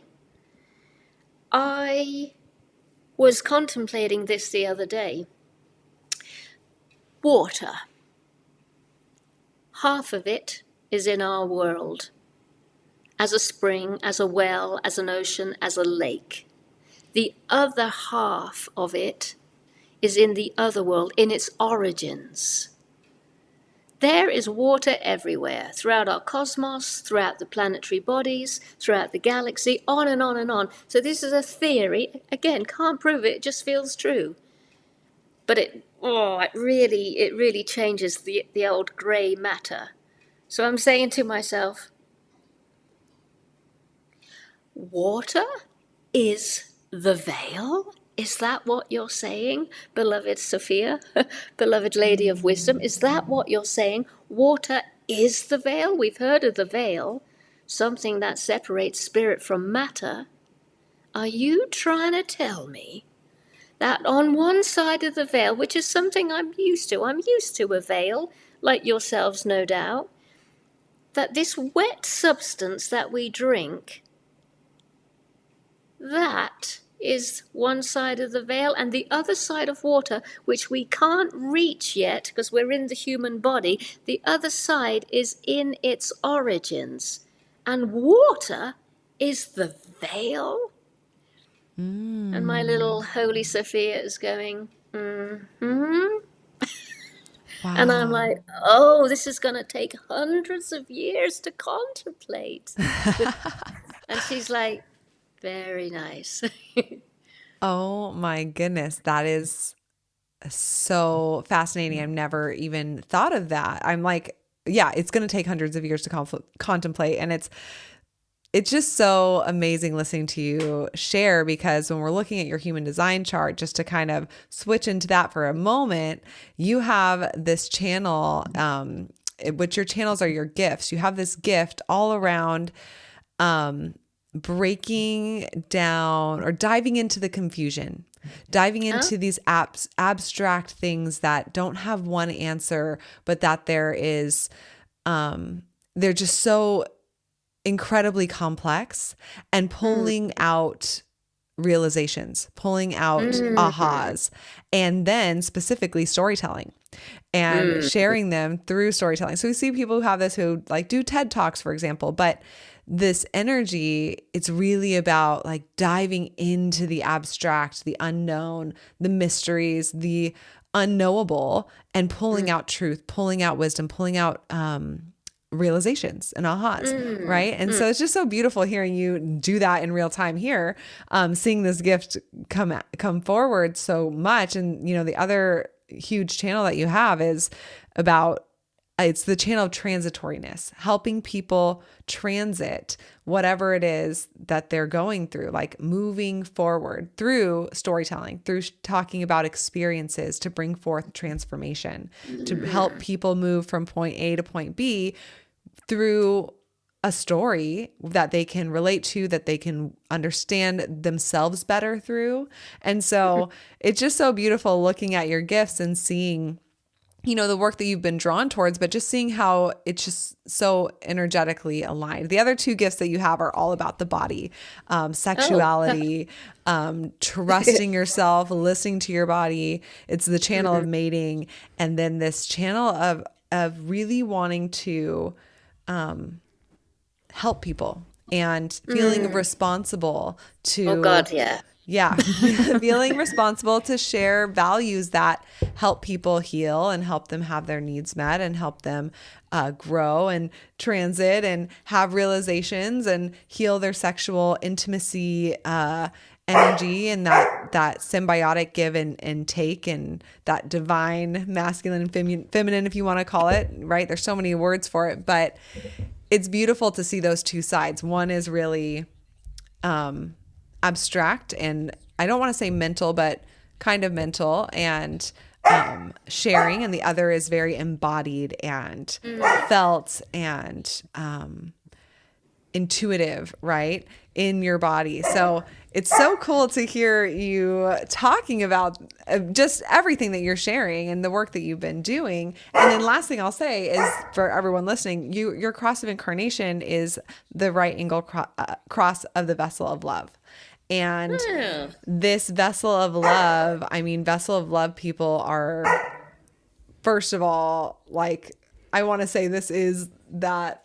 I was contemplating this the other day. Water. Half of it is in our world, as a spring, as a well, as an ocean, as a lake. The other half of it is in the other world, in its origins. There is water everywhere, throughout our cosmos, throughout the planetary bodies, throughout the galaxy, on and on and on. So this is a theory. Again, can't prove it, it just feels true. But it really changes the old grey matter. So I'm saying to myself, water is the veil? Is that what you're saying, beloved Sophia, beloved Lady of Wisdom? Is that what you're saying? Water is the veil? We've heard of the veil, something that separates spirit from matter. Are you trying to tell me that on one side of the veil, which is something I'm used to a veil, like yourselves no doubt, that this wet substance that we drink, that is one side of the veil, and the other side of water, which we can't reach yet because we're in the human body, the other side is in its origins, and water is the veil? And my little Holy Sophia is going, mm-hmm. Wow. And I'm like, oh, this is going to take hundreds of years to contemplate. And she's like, very nice. Oh my goodness. That is so fascinating. I've never even thought of that. I'm like, yeah, it's going to take hundreds of years to contemplate. And it's just so amazing listening to you share, because when we're looking at your human design chart, just to kind of switch into that for a moment, you have this channel, which your channels are your gifts. You have this gift all around, breaking down or diving into the confusion, diving into these abstract things that don't have one answer, but that there is, they're just so incredibly complex, and pulling out realizations, pulling out ahas, and then specifically storytelling and sharing them through storytelling. So we see people who have this, who like do TED Talks, for example, but this energy, it's really about like diving into the abstract, the unknown, the mysteries, the unknowable, and pulling out truth, pulling out wisdom, pulling out realizations and ahas, right? And so it's just so beautiful hearing you do that in real time here, seeing this gift come forward so much. And, you know, the other huge channel that you have is about, it's the channel of transitoriness, helping people transit whatever it is that they're going through, like moving forward through storytelling, through talking about experiences to bring forth transformation, to help people move from point A to point B through a story that they can relate to, that they can understand themselves better through. And so it's just so beautiful looking at your gifts and seeing, you know, the work that you've been drawn towards, but just seeing how it's just so energetically aligned. The other two gifts that you have are all about the body, sexuality, trusting yourself, listening to your body. It's the channel of mating. And then this channel of really wanting to help people and feeling responsible to, Oh God, yeah. yeah, feeling responsible to share values that help people heal and help them have their needs met and help them grow and transit and have realizations and heal their sexual intimacy energy, and that symbiotic give and take, and that divine masculine and feminine, if you want to call it, right? There's so many words for it, but it's beautiful to see those two sides. One is really abstract, and I don't want to say mental, but kind of mental and sharing, and the other is very embodied and felt and intuitive, right, in your body. So it's so cool to hear you talking about just everything that you're sharing and the work that you've been doing. And then last thing I'll say is, for everyone listening, your cross of incarnation is the right angle cross of the vessel of love. And this vessel of love, I mean, vessel of love people are, first of all, like, I want to say this is that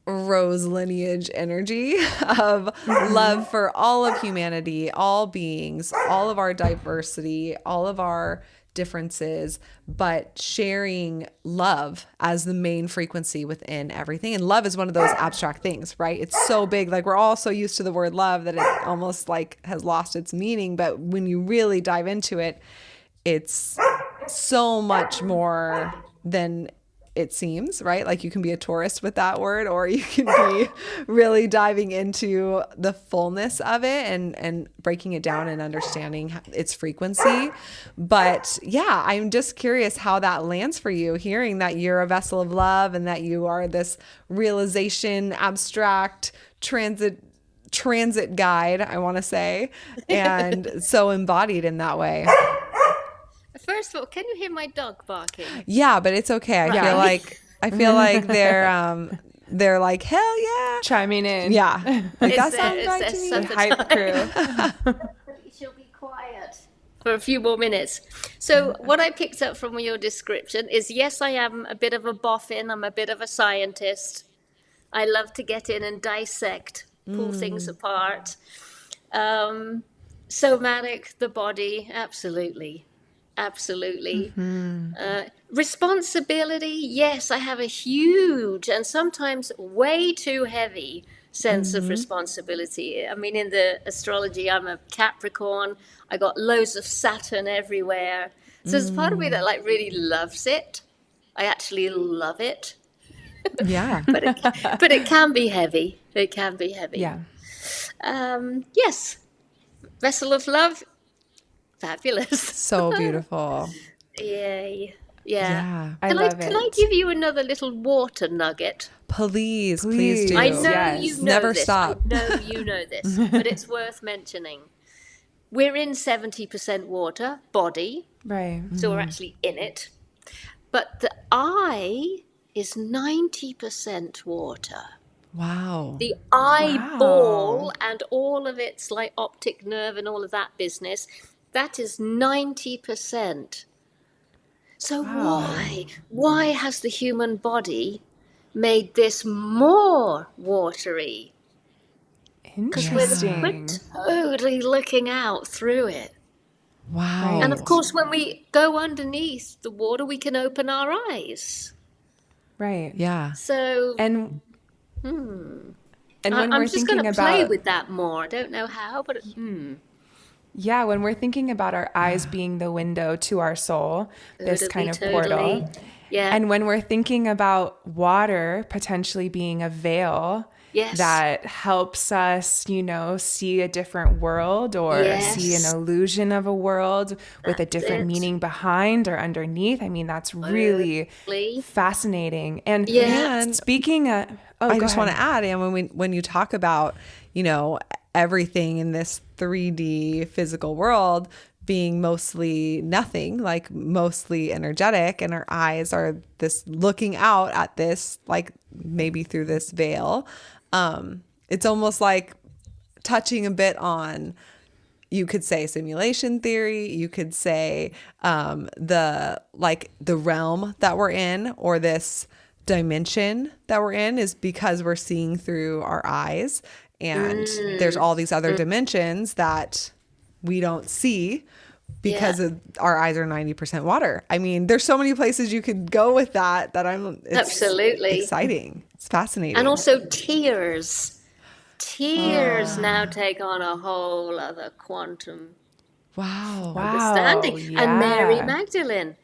rose lineage energy of love for all of humanity, all beings, all of our diversity, all of our differences, but sharing love as the main frequency within everything. And love is one of those abstract things, right? It's so big. Like, we're all so used to the word love that it almost like has lost its meaning. But when you really dive into it, it's so much more than it seems, right? Like, you can be a tourist with that word, or you can be really diving into the fullness of it and breaking it down and understanding its frequency. But yeah, I'm just curious how that lands for you, hearing that you're a vessel of love and that you are this realization, abstract transit guide, I want to say, and so embodied in that way. First of all, can you hear my dog barking? Yeah, but it's okay. I feel like they're like, hell yeah, chiming in. Yeah, like, that sounds right to me. The hype crew. She'll be quiet for a few more minutes. So what I picked up from your description is, yes, I am a bit of a boffin. I'm a bit of a scientist. I love to get in and dissect, pull things apart. Somatic, the body, absolutely. Absolutely. Responsibility, yes, I have a huge and sometimes way too heavy sense of responsibility. I mean, in the astrology, I'm a Capricorn. I got loads of Saturn everywhere. So there's part of me that like really loves it. I actually love it. Yeah. but it can be heavy. It can be heavy. Yeah. Yes. Vessel of love. Fabulous. So beautiful. Yay. Yeah. I love it. Can I give you another little water nugget? Please do. I know Yes. you know Never this. stop. I know you know this, but it's worth mentioning. We're in 70% water, body, Right. so we're actually in it. But the eye is 90% water. Wow. The eyeball and all of its like optic nerve and all of that business, that is 90%. So why has the human body made this more watery. Because we're Interesting. totally looking out through it. Wow. And of Right. course, when we go underneath the water, we can open our eyes. Right. Yeah. So And when I'm we're just going thinking to play about, with that more. I don't know how, but yeah, when we're thinking about our eyes being the window to our soul, this kind of totally. portal, Yeah. and when we're thinking about water potentially being a veil Yes. that helps us, see a different world or see an Yes. illusion of a world with a That's different it. meaning behind or underneath. I mean, that's really Totally. fascinating. And Yeah. And speaking of, I go just want ahead. to add, and when you talk about, everything in this 3D physical world being mostly nothing, like mostly energetic, and our eyes are this looking out at this, like maybe through this veil. It's almost like touching a bit on, you could say, simulation theory. You could say the realm that we're in, or this dimension that we're in, is because we're seeing through our eyes, and there's all these other dimensions that we don't see because Yeah. our eyes are 90% water. I mean, there's so many places you could go with that it's Absolutely. exciting. It's fascinating. And also tears. Tears now take on a whole other quantum Wow. Wow. understanding. And Mary Yeah. Magdalene.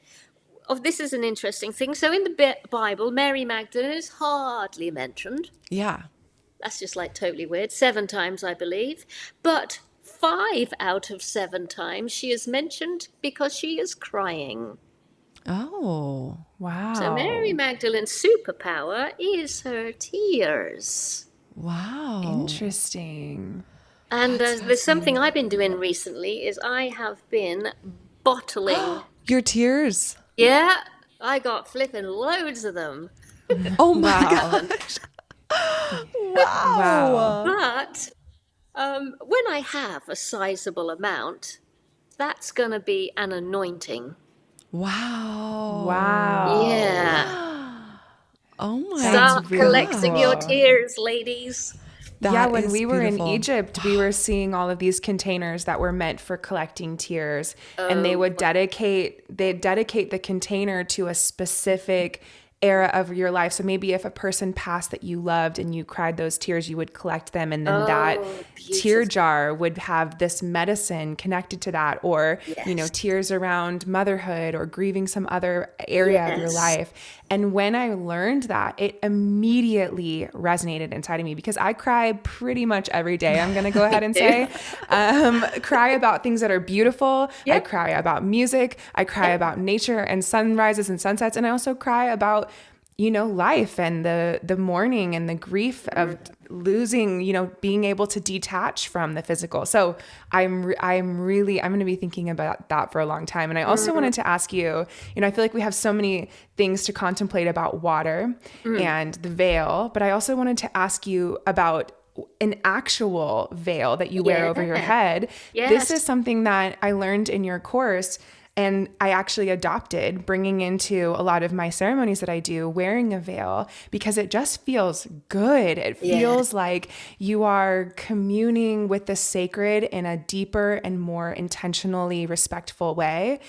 Oh, this is an interesting thing. So in the Bible, Mary Magdalene is hardly mentioned. Yeah. That's just like totally weird. 7 times, I believe. But 5 out of 7 times she is mentioned because she is crying. Oh. So Mary Wow. Magdalene's superpower is her tears. Wow. Interesting. And That's there's something fascinating. I've been doing recently is I have been bottling. Your tears. Yeah, I got flipping loads of them. Oh my Wow. gosh. Wow. Wow. But when I have a sizable amount, that's going to be an anointing. Wow. Yeah. Wow. Oh my That's Start really gosh. collecting your cool. tears, ladies. Yeah, That when is we were in beautiful. Egypt, we were seeing all of these containers that were meant for collecting tears, and Oh, they'd dedicate the container to a specific era of your life. So maybe if a person passed that you loved and you cried those tears, you would collect them, and then that tear beautiful. jar would have this medicine connected to that, or Yes. tears around motherhood or grieving some other area of your Yes. life. And when I learned that, it immediately resonated inside of me, because I cry pretty much every day. I'm going to go ahead and say, cry about things that are beautiful. I Yep. cry about music. I cry about nature and sunrises and sunsets. And I also cry about, life and the mourning and the grief of losing, being able to detach from the physical. So I'm going to be thinking about that for a long time. And I also wanted to ask you, I feel like we have so many things to contemplate about water and the veil, but I also wanted to ask you about an actual veil that you wear over your head. This Yes. is something that I learned in your course, and I actually adopted, bringing into a lot of my ceremonies that I do, wearing a veil, because it just feels good. It feels like you are communing with the sacred in a deeper and more intentionally respectful way.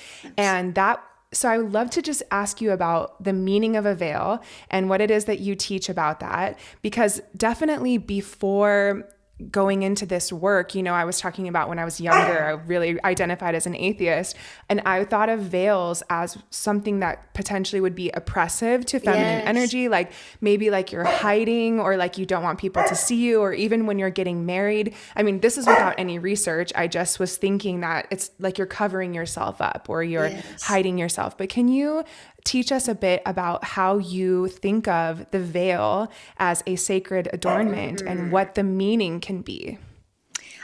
So I would love to just ask you about the meaning of a veil and what it is that you teach about that, because definitely before going into this work, I was talking about when I was younger, I really identified as an atheist, and I thought of veils as something that potentially would be oppressive to feminine energy, like maybe like you're hiding, or like you don't want people to see you, or even when you're getting married. I mean, this is without any research. I just was thinking that it's like you're covering yourself up or you're hiding yourself. But can you teach us a bit about how you think of the veil as a sacred adornment and what the meaning can be?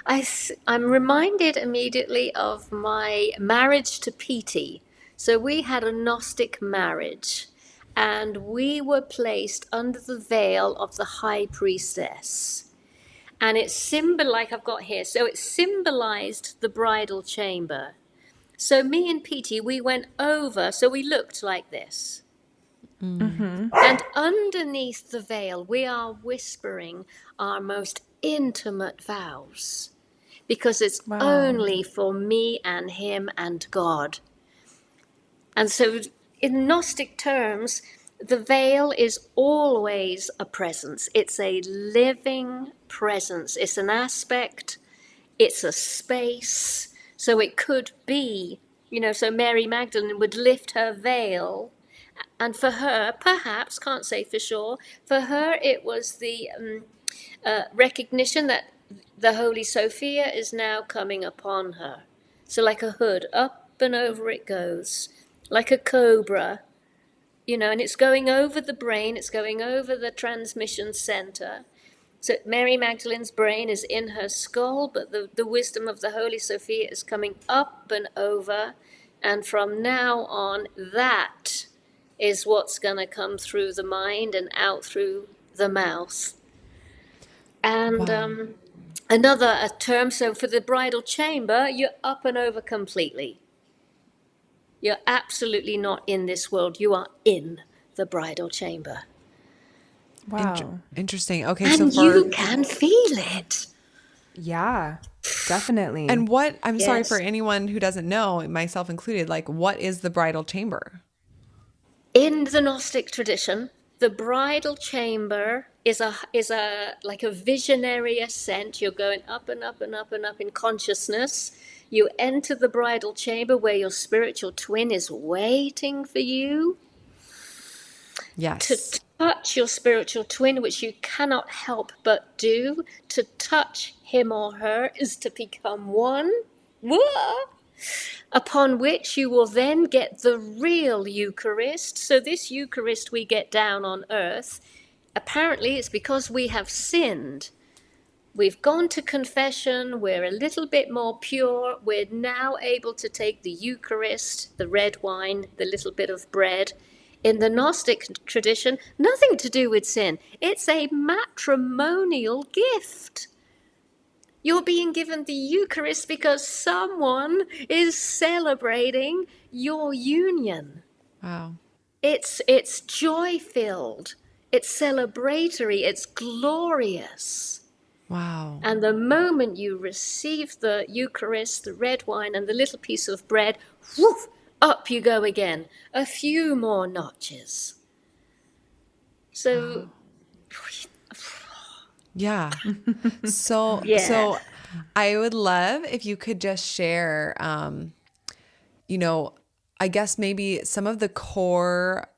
I'm reminded immediately of my marriage to Petey. So we had a Gnostic marriage, and we were placed under the veil of the high priestess. And it like I've got here, so it symbolized the bridal chamber. So me and Petey, we went over, so we looked like this. And underneath the veil, we are whispering our most intimate vows, because it's Wow. only for me and him and God. And so, in Gnostic terms, the veil is always a presence. It's a living presence. It's an aspect. It's a space. So it could be, so Mary Magdalene would lift her veil. And for her, perhaps, can't say for sure, for her it was the recognition that the Holy Sophia is now coming upon her. So like a hood, up and over it goes, like a cobra, and it's going over the brain, it's going over the transmission center. So Mary Magdalene's brain is in her skull, but the wisdom of the Holy Sophia is coming up and over. And from now on, that is what's going to come through the mind and out through the mouth. And Wow. another term, so for the bridal chamber, you're up and over completely. You're absolutely not in this world. You are in the bridal chamber. Wow. Interesting. Okay, so And for you can feel it. Yeah, definitely. and what I'm sorry for Yes. anyone who doesn't know, myself included, like what is the bridal chamber? In the Gnostic tradition, the bridal chamber is a like a visionary ascent. You're going up and up and up and up in consciousness. You enter the bridal chamber where your spiritual twin is waiting for you to Yes. touch your spiritual twin, which you cannot help but do. To touch him or her is to become one. Whoa! Upon which you will then get the real Eucharist. So this Eucharist we get down on earth, apparently it's because we have sinned. We've gone to confession, we're a little bit more pure, we're now able to take the Eucharist, the red wine, the little bit of bread. In the Gnostic tradition, nothing to do with sin. It's a matrimonial gift. You're being given the Eucharist because someone is celebrating your union. Wow. It's joy-filled, it's celebratory, it's glorious. Wow. And the moment you receive the Eucharist, the red wine, and the little piece of bread, woof, up you go again. A few more notches. So, Yeah. So yeah. I would love if you could just share you know, I guess maybe some of the core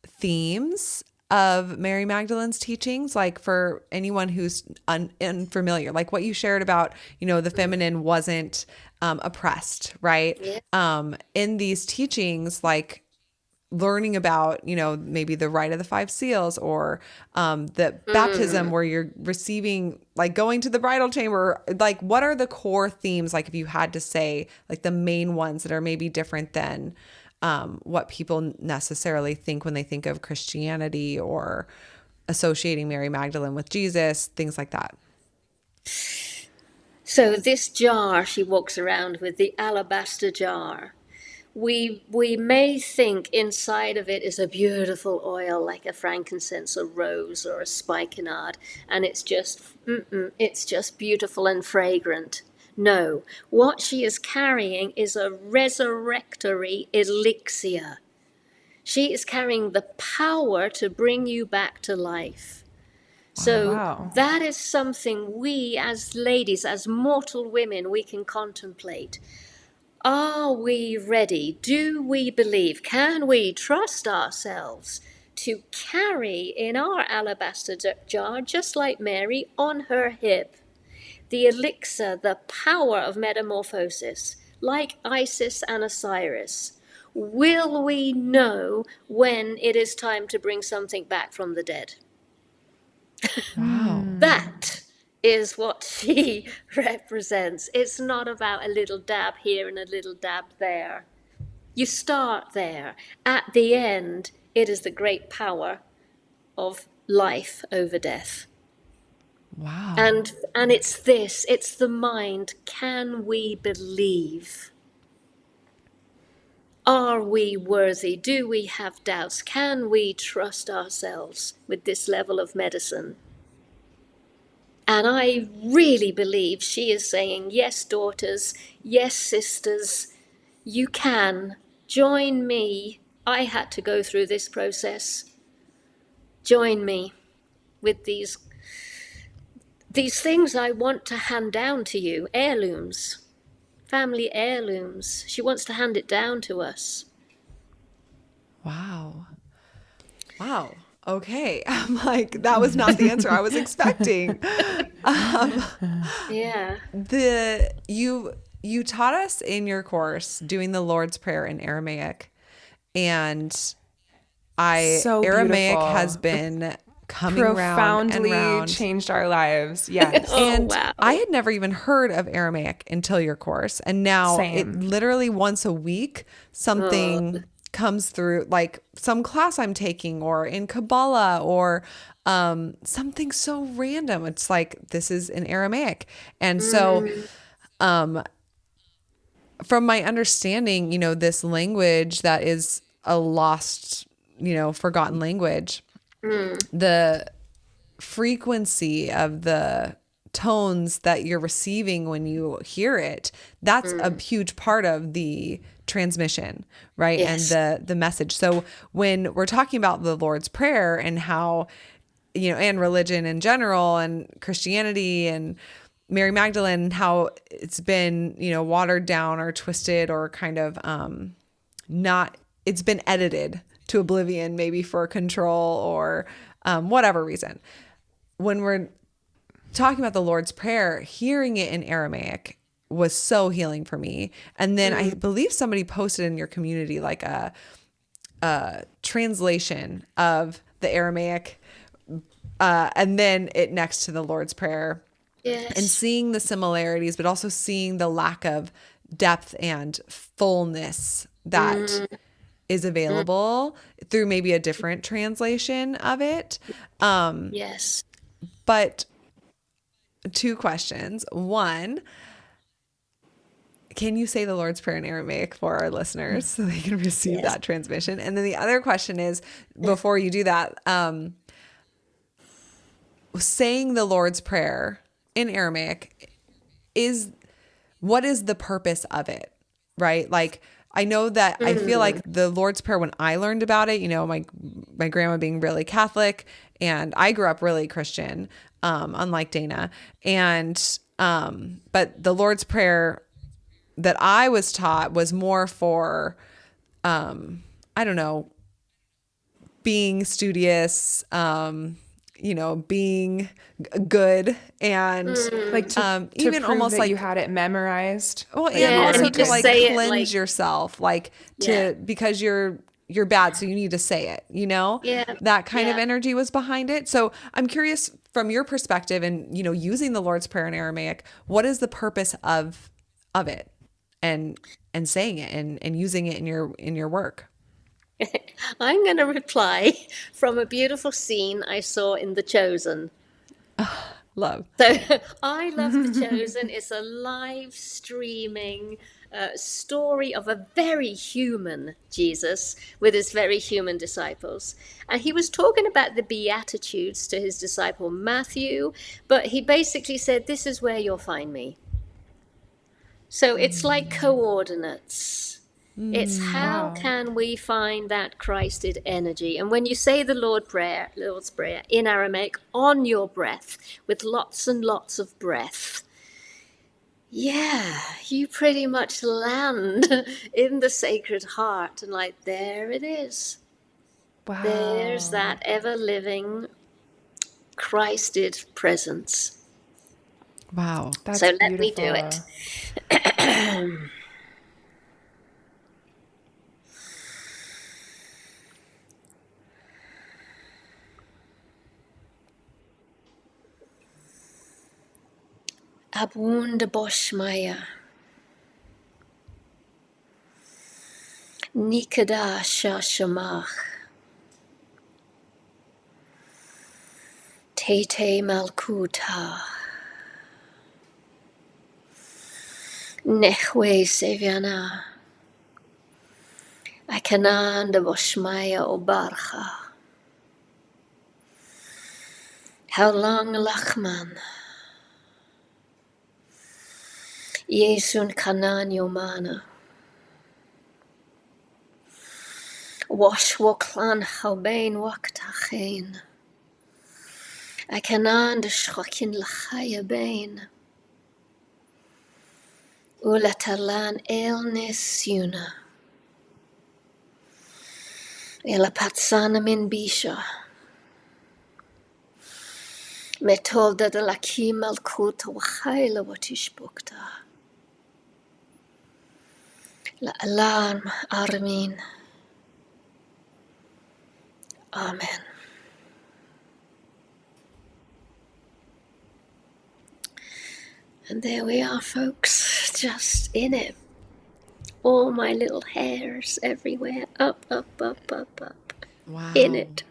themes of Mary Magdalene's teachings, like for anyone who's unfamiliar, like what you shared about, the feminine wasn't oppressed, right? Yeah. In these teachings, like learning about, maybe the rite of the five seals or the baptism where you're receiving, like going to the bridal chamber, like what are the core themes, like if you had to say, like the main ones that are maybe different than what people necessarily think when they think of Christianity or associating Mary Magdalene with Jesus, things like that. So this jar she walks around with, the alabaster jar, we may think inside of it is a beautiful oil like a frankincense or rose or a spikenard, and it's just beautiful and fragrant. No, what she is carrying is a resurrectory elixir. She is carrying the power to bring you back to life. So Wow. that is something we as ladies, as mortal women, we can contemplate. Are we ready? Do we believe? Can we trust ourselves to carry in our alabaster jar, just like Mary, on her hip, the elixir, the power of metamorphosis, like Isis and Osiris? Will we know when it is time to bring something back from the dead? Wow. That is what she represents. It's not about a little dab here and a little dab there. You start there. At the end, it is the great power of life over death. Wow. And it's this, it's the mind. Can we believe? Are we worthy? Do we have doubts? Can we trust ourselves with this level of medicine? And I really believe she is saying, yes, daughters, yes, sisters, you can. Join me. I had to go through this process. Join me with these things I want to hand down to you, heirlooms, family heirlooms. She wants to hand it down to us. Wow. Wow. Okay. I'm like, that was not the answer I was expecting. Yeah. You taught us in your course doing the Lord's Prayer in Aramaic, and So Aramaic beautiful. has been coming round and Profoundly round. changed our lives. Yes. Oh, And wow. I had never even heard of Aramaic until your course. And now Same. it literally once a week, something comes through, like some class I'm taking or in Kabbalah or something so random. It's like, this is in Aramaic. And so from my understanding, this language that is a lost, forgotten language, the frequency of the tones that you're receiving when you hear it, that's a huge part of the transmission, right? Yes. And the message. So when we're talking about the Lord's Prayer and how, and religion in general and Christianity and Mary Magdalene, how it's been, watered down or twisted or kind of it's been edited to oblivion, maybe for control or whatever reason. When we're talking about the Lord's Prayer, hearing it in Aramaic was so healing for me. And then I believe somebody posted in your community like a translation of the Aramaic and then it next to the Lord's Prayer. Yes. And seeing the similarities, but also seeing the lack of depth and fullness that is available through maybe a different translation of it. Yes. But 2 questions. One, can you say the Lord's Prayer in Aramaic for our listeners so they can receive that transmission? And then the other question is, before you do that, saying the Lord's Prayer in Aramaic what is the purpose of it, right? Like, I know that I feel like the Lord's Prayer, when I learned about it, my grandma being really Catholic, and I grew up really Christian, unlike Dana. And, but the Lord's Prayer that I was taught was more for, I don't know, being studious, being good and Like to even prove almost that like you had it memorized. well, and Yeah, also and you to just like say it, cleanse like- yourself, like Yeah. because you're bad, so you need to say it, Yeah. that kind of Yeah. energy was behind it. So I'm curious from your perspective and, using the Lord's Prayer in Aramaic, what is the purpose of it and saying it and using it in your work? I'm going to reply from a beautiful scene I saw in The Chosen. Love. So I love The Chosen. It's a live streaming story of a very human Jesus with his very human disciples. And he was talking about the Beatitudes to his disciple Matthew, but he basically said, this is where you'll find me. So it's like coordinates. It's how Wow. can we find that Christed energy? And when you say the Lord's Prayer in Aramaic, on your breath, with lots and lots of breath, yeah, you pretty much land in the Sacred Heart. And like, there it is. Wow. There's that ever-living Christed presence. Wow. That's So let beautiful. me do it. Abunda Boshmaya. Nikada Shashamach. Tete Malkuta. Nehwe Seviana. Kananda Boshmaya Obarcha. How long Lachman? Yesun Kanan Yomana. Wash Waklan Haubain Waktachain. I Kanan de Shrokin Lachaya Bain. Ulatalan El Nesuna. Elapatsana Min Bisha. Metolda de la Kimal Kuta Wahaila Watishbukta. La alarm Armin. Amen. And there we are, folks, just in it. All my little hairs everywhere. Up, up, up, up, up. Wow. In it.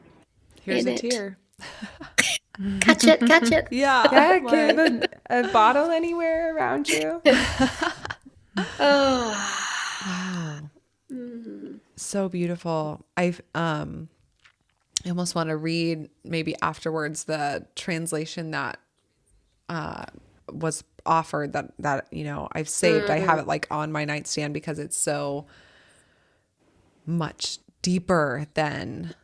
Here's in a it. tear. Catch it, catch it. Yeah. Yeah, give a bottle anywhere around you. Oh. Wow. So beautiful. I almost want to read maybe afterwards the translation that was offered that I've saved. I have it like on my nightstand because it's so much deeper than,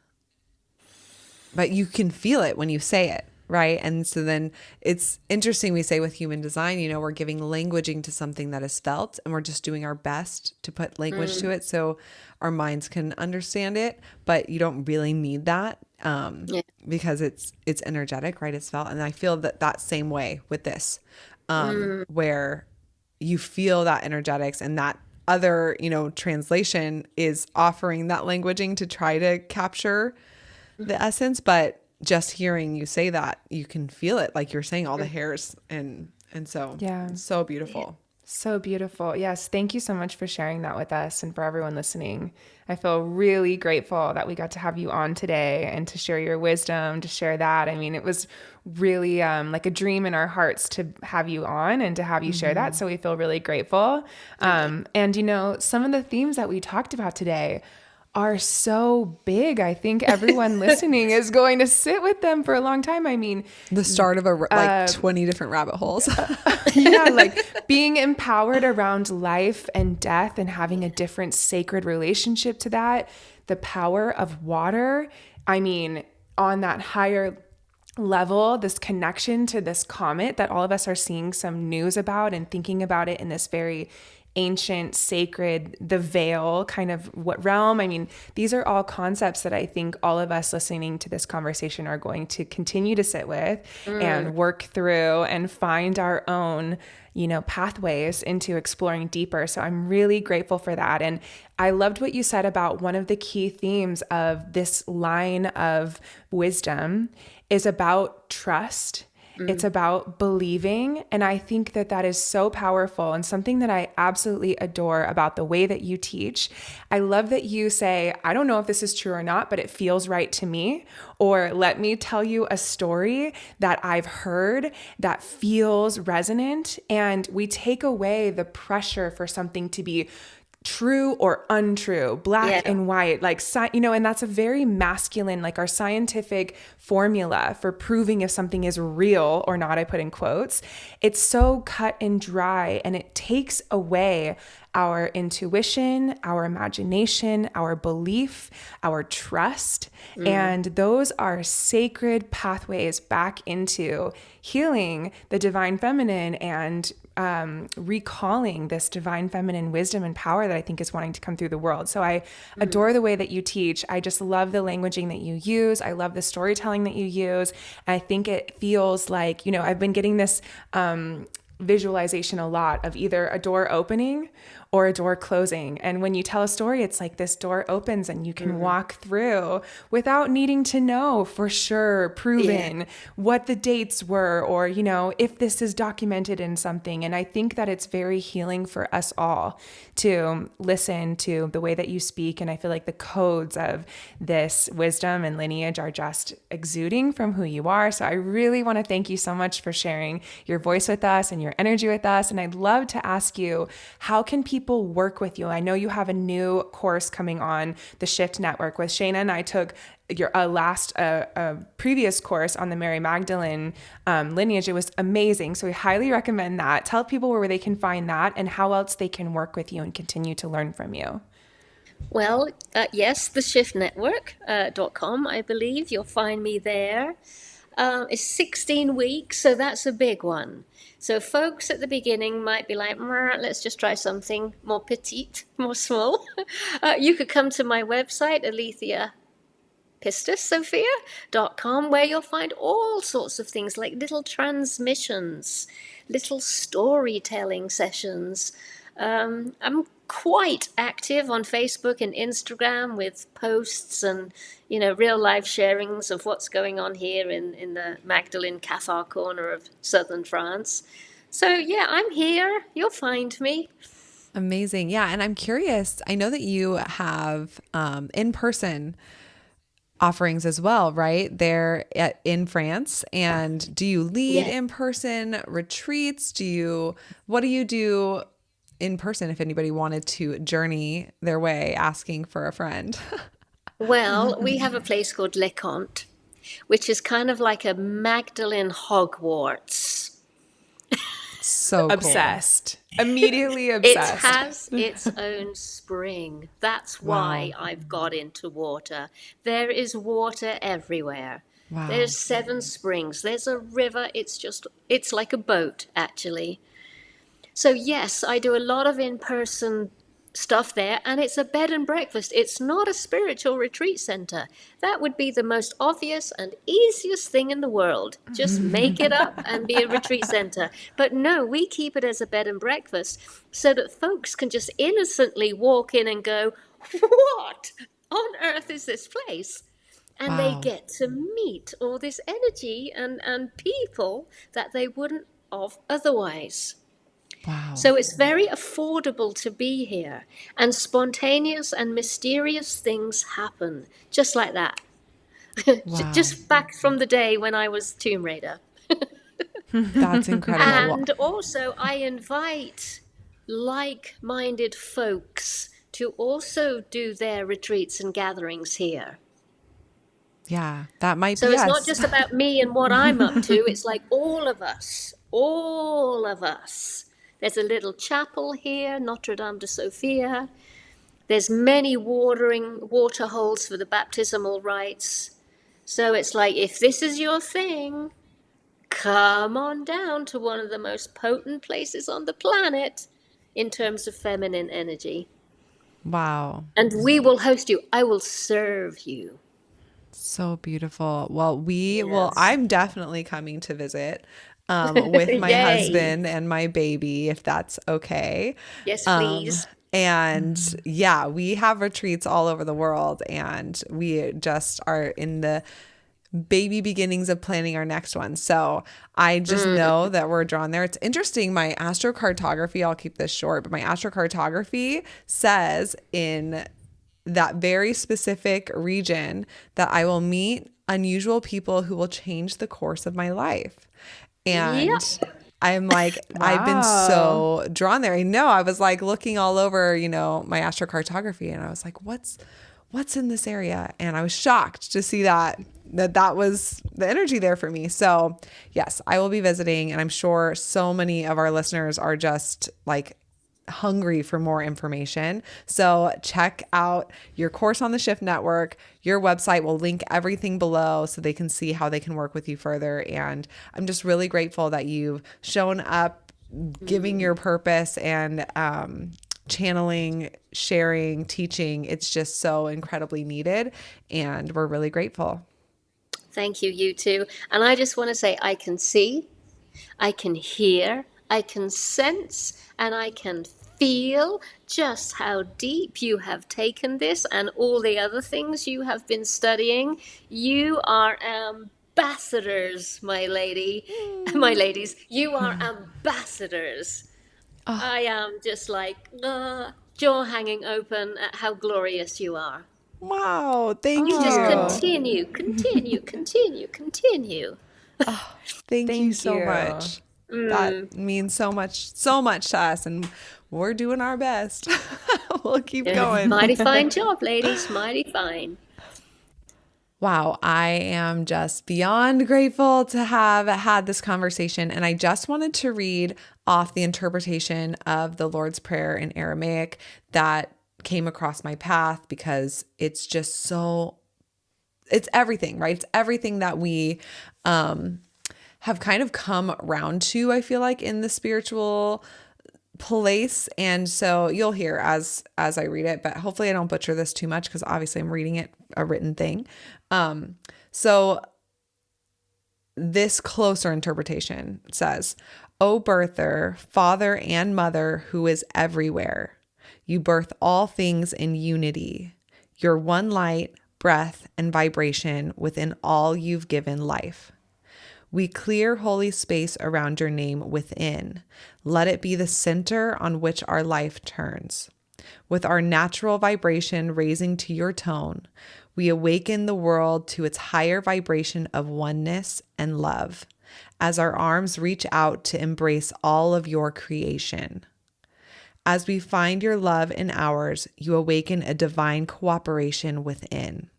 but you can feel it when you say it, right? And so then it's interesting, we say with human design, we're giving languaging to something that is felt, and we're just doing our best to put language to it so our minds can understand it, but you don't really need that because it's energetic, right? It's felt. And I feel that same way with this, where you feel that energetics, and that other, translation is offering that languaging to try to capture the essence, but just hearing you say that, you can feel it, like you're saying, all the hairs, and so it's so beautiful. So beautiful. Yes. Thank you so much for sharing that with us and for everyone listening. I feel really grateful that we got to have you on today and to share your wisdom, to share that. I mean, it was really like a dream in our hearts to have you on and to have you share that. So we feel really grateful. And, some of the themes that we talked about today are so big. I think everyone listening is going to sit with them for a long time. I mean, The start of like 20 different rabbit holes. like being empowered around life and death and having a different sacred relationship to that. The power of water. I mean, on that higher level, this connection to this comet that all of us are seeing some news about and thinking about it in this very ancient, sacred, the veil kind of what realm. I mean, these are all concepts that I think all of us listening to this conversation are going to continue to sit with and work through and find our own, pathways into exploring deeper. So I'm really grateful for that. And I loved what you said about one of the key themes of this line of wisdom is about trust. It's about believing. And I think that is so powerful and something that I absolutely adore about the way that you teach. I love that you say, I don't know if this is true or not, but it feels right to me. Or let me tell you a story that I've heard that feels resonant. And we take away the pressure for something to be true or untrue, black and white, like, and that's a very masculine, like our scientific formula for proving if something is real or not, I put in quotes. It's so cut and dry, and it takes away our intuition, our imagination, our belief, our trust. And those are sacred pathways back into healing the divine feminine and recalling this divine feminine wisdom and power that I think is wanting to come through the world. So I adore the way that you teach. I just love the languaging that you use. I love the storytelling that you use. I think it feels like, I've been getting this visualization a lot of either a door opening or a door closing. And when you tell a story, it's like this door opens and you can walk through without needing to know for sure, proven what the dates were, or, if this is documented in something. And I think that it's very healing for us all to listen to the way that you speak. And I feel like the codes of this wisdom and lineage are just exuding from who you are. So I really want to thank you so much for sharing your voice with us and your energy with us. And I'd love to ask you, how can people work with you? I know you have a new course coming on the Shift Network with Shayna, and I took your previous course on the Mary Magdalene lineage. It was amazing. So we highly recommend that. Tell people where they can find that and how else they can work with you and continue to learn from you. Well, yes, the shiftnetwork.com, I believe. You'll find me there. It's 16 weeks, so that's a big one. So folks at the beginning might be like, let's just try something more petite, more small. You could come to my website, Aletheia Sophia.com, where you'll find all sorts of things like little transmissions, little storytelling sessions. I'm quite active on Facebook and Instagram with posts and, real life sharings of what's going on here in the Magdalene Cathar corner of southern France. So yeah, I'm here. You'll find me. Amazing. Yeah. And I'm curious, I know that you have in-person offerings as well, right? There in France. And do you lead in-person retreats? What do you do in person if anybody wanted to journey their way asking for a friend? Well, we have a place called Le Conte, which is kind of like a Magdalene Hogwarts. So obsessed. Cool. Immediately obsessed. It has its own spring. That's why I've got into water. There is water everywhere. Wow. There's 7 springs. There's a river. It's like a boat, actually. So yes, I do a lot of in-person stuff there, and it's a bed and breakfast. It's not a spiritual retreat center. That would be the most obvious and easiest thing in the world. Just make it up and be a retreat center. But no, we keep it as a bed and breakfast so that folks can just innocently walk in and go, what on earth is this place? And they get to meet all this energy and people that they wouldn't have otherwise. Wow. So it's very affordable to be here, and spontaneous and mysterious things happen just like that. Wow. Just back from the day when I was Tomb Raider. That's incredible. And also I invite like-minded folks to also do their retreats and gatherings here. Yeah, that might be. So it's not just about me and what I'm up to. It's like all of us. There's a little chapel here, Notre Dame de Sophia. There's many water holes for the baptismal rites. So it's like, if this is your thing, come on down to one of the most potent places on the planet in terms of feminine energy. Wow. And we will host you. I will serve you. So beautiful. Well, I'm definitely coming to visit. With my husband and my baby, if that's okay. Yes, please. And yeah, we have retreats all over the world, and we just are in the baby beginnings of planning our next one. So I just know that we're drawn there. It's interesting. My astrocartography, I'll keep this short, but my astrocartography says in that very specific region that I will meet unusual people who will change the course of my life. And I'm like, I've been so drawn there. I know I was like looking all over, my astrocartography, and I was like, what's in this area? And I was shocked to see that was the energy there for me. So yes, I will be visiting, and I'm sure so many of our listeners are just like hungry for more information. So check out your course on the Shift Network. Your website will link everything below so they can see how they can work with you further. And I'm just really grateful that you've shown up, giving your purpose and channeling, sharing, teaching. It's just so incredibly needed, and we're really grateful. Thank you, you too. And I just want to say, I can see, I can hear, I can sense, and I can feel just how deep you have taken this and all the other things you have been studying. You are ambassadors, my lady. My ladies, you are ambassadors. Oh. I am just like jaw hanging open at how glorious you are. Wow, thank you. You just continue. Oh, thank you so much. That means so much to us, and we're doing our best. We'll keep going. Mighty fine job, ladies. Mighty fine. Wow, I am just beyond grateful to have had this conversation. And I just wanted to read off the interpretation of the Lord's Prayer in Aramaic that came across my path, because it's just so, it's everything, right? It's everything that we have kind of come around to, I feel like, in the spiritual place. And so you'll hear as I read it, but hopefully I don't butcher this too much, because obviously I'm reading it, a written thing. So this closer interpretation says, O birther, father and mother who is everywhere, you birth all things in unity. You're one light, breath, and vibration within all you've given life. We clear holy space around your name within. Let it be the center on which our life turns. With our natural vibration raising to your tone, we awaken the world to its higher vibration of oneness and love, as our arms reach out to embrace all of your creation. As we find your love in ours, you awaken a divine cooperation within.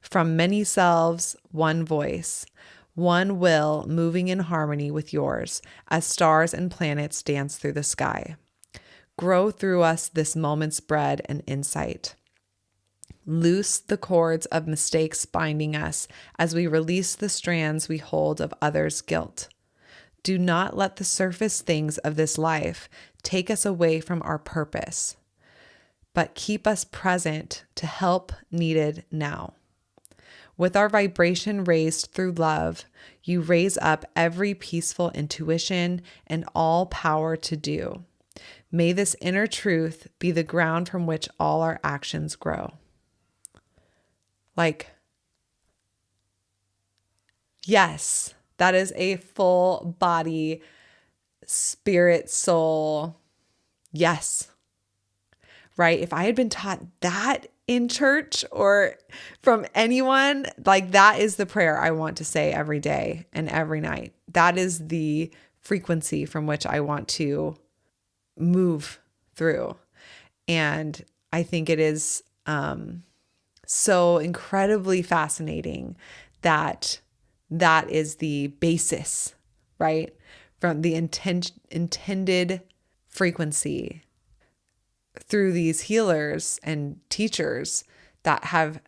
From many selves, one voice, one will moving in harmony with yours as stars and planets dance through the sky. Grow through us this moment's bread and insight. Loose the cords of mistakes binding us as we release the strands we hold of others' guilt. Do not let the surface things of this life take us away from our purpose, but keep us present to help needed now. With our vibration raised through love, you raise up every peaceful intuition and all power to do. May this inner truth be the ground from which all our actions grow. Like, yes, that is a full body, spirit, soul. Yes. Right? If I had been taught that in church or from anyone, like, that is the prayer I want to say every day and every night. That is the frequency from which I want to move through. And I think it is so incredibly fascinating that that is the basis, right? From the intended frequency through these healers and teachers that have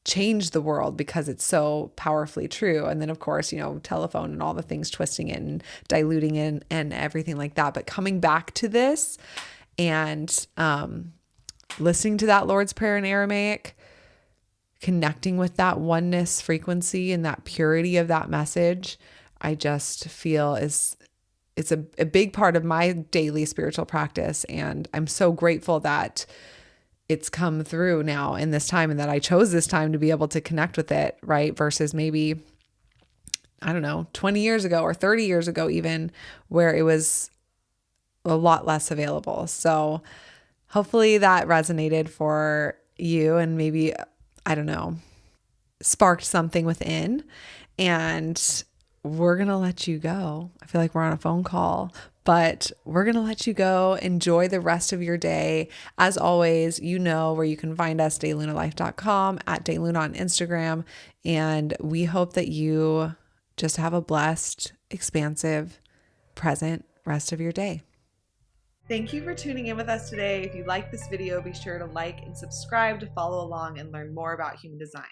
changed the world because it's so powerfully true. And then, of course, telephone and all the things twisting it and diluting it and everything like that. But coming back to this and listening to that Lord's Prayer in Aramaic, connecting with that oneness frequency and that purity of that message, I just feel it's a big part of my daily spiritual practice. And I'm so grateful that it's come through now in this time, and that I chose this time to be able to connect with it, right? Versus maybe, 20 years ago or 30 years ago even, where it was a lot less available. So hopefully that resonated for you and maybe, sparked something within. And we're going to let you go. I feel like we're on a phone call, but we're going to let you go. Enjoy the rest of your day. As always, you know where you can find us, daylunalife.com, at DayLuna on Instagram. And we hope that you just have a blessed, expansive, present rest of your day. Thank you for tuning in with us today. If you like this video, be sure to like and subscribe to follow along and learn more about human design.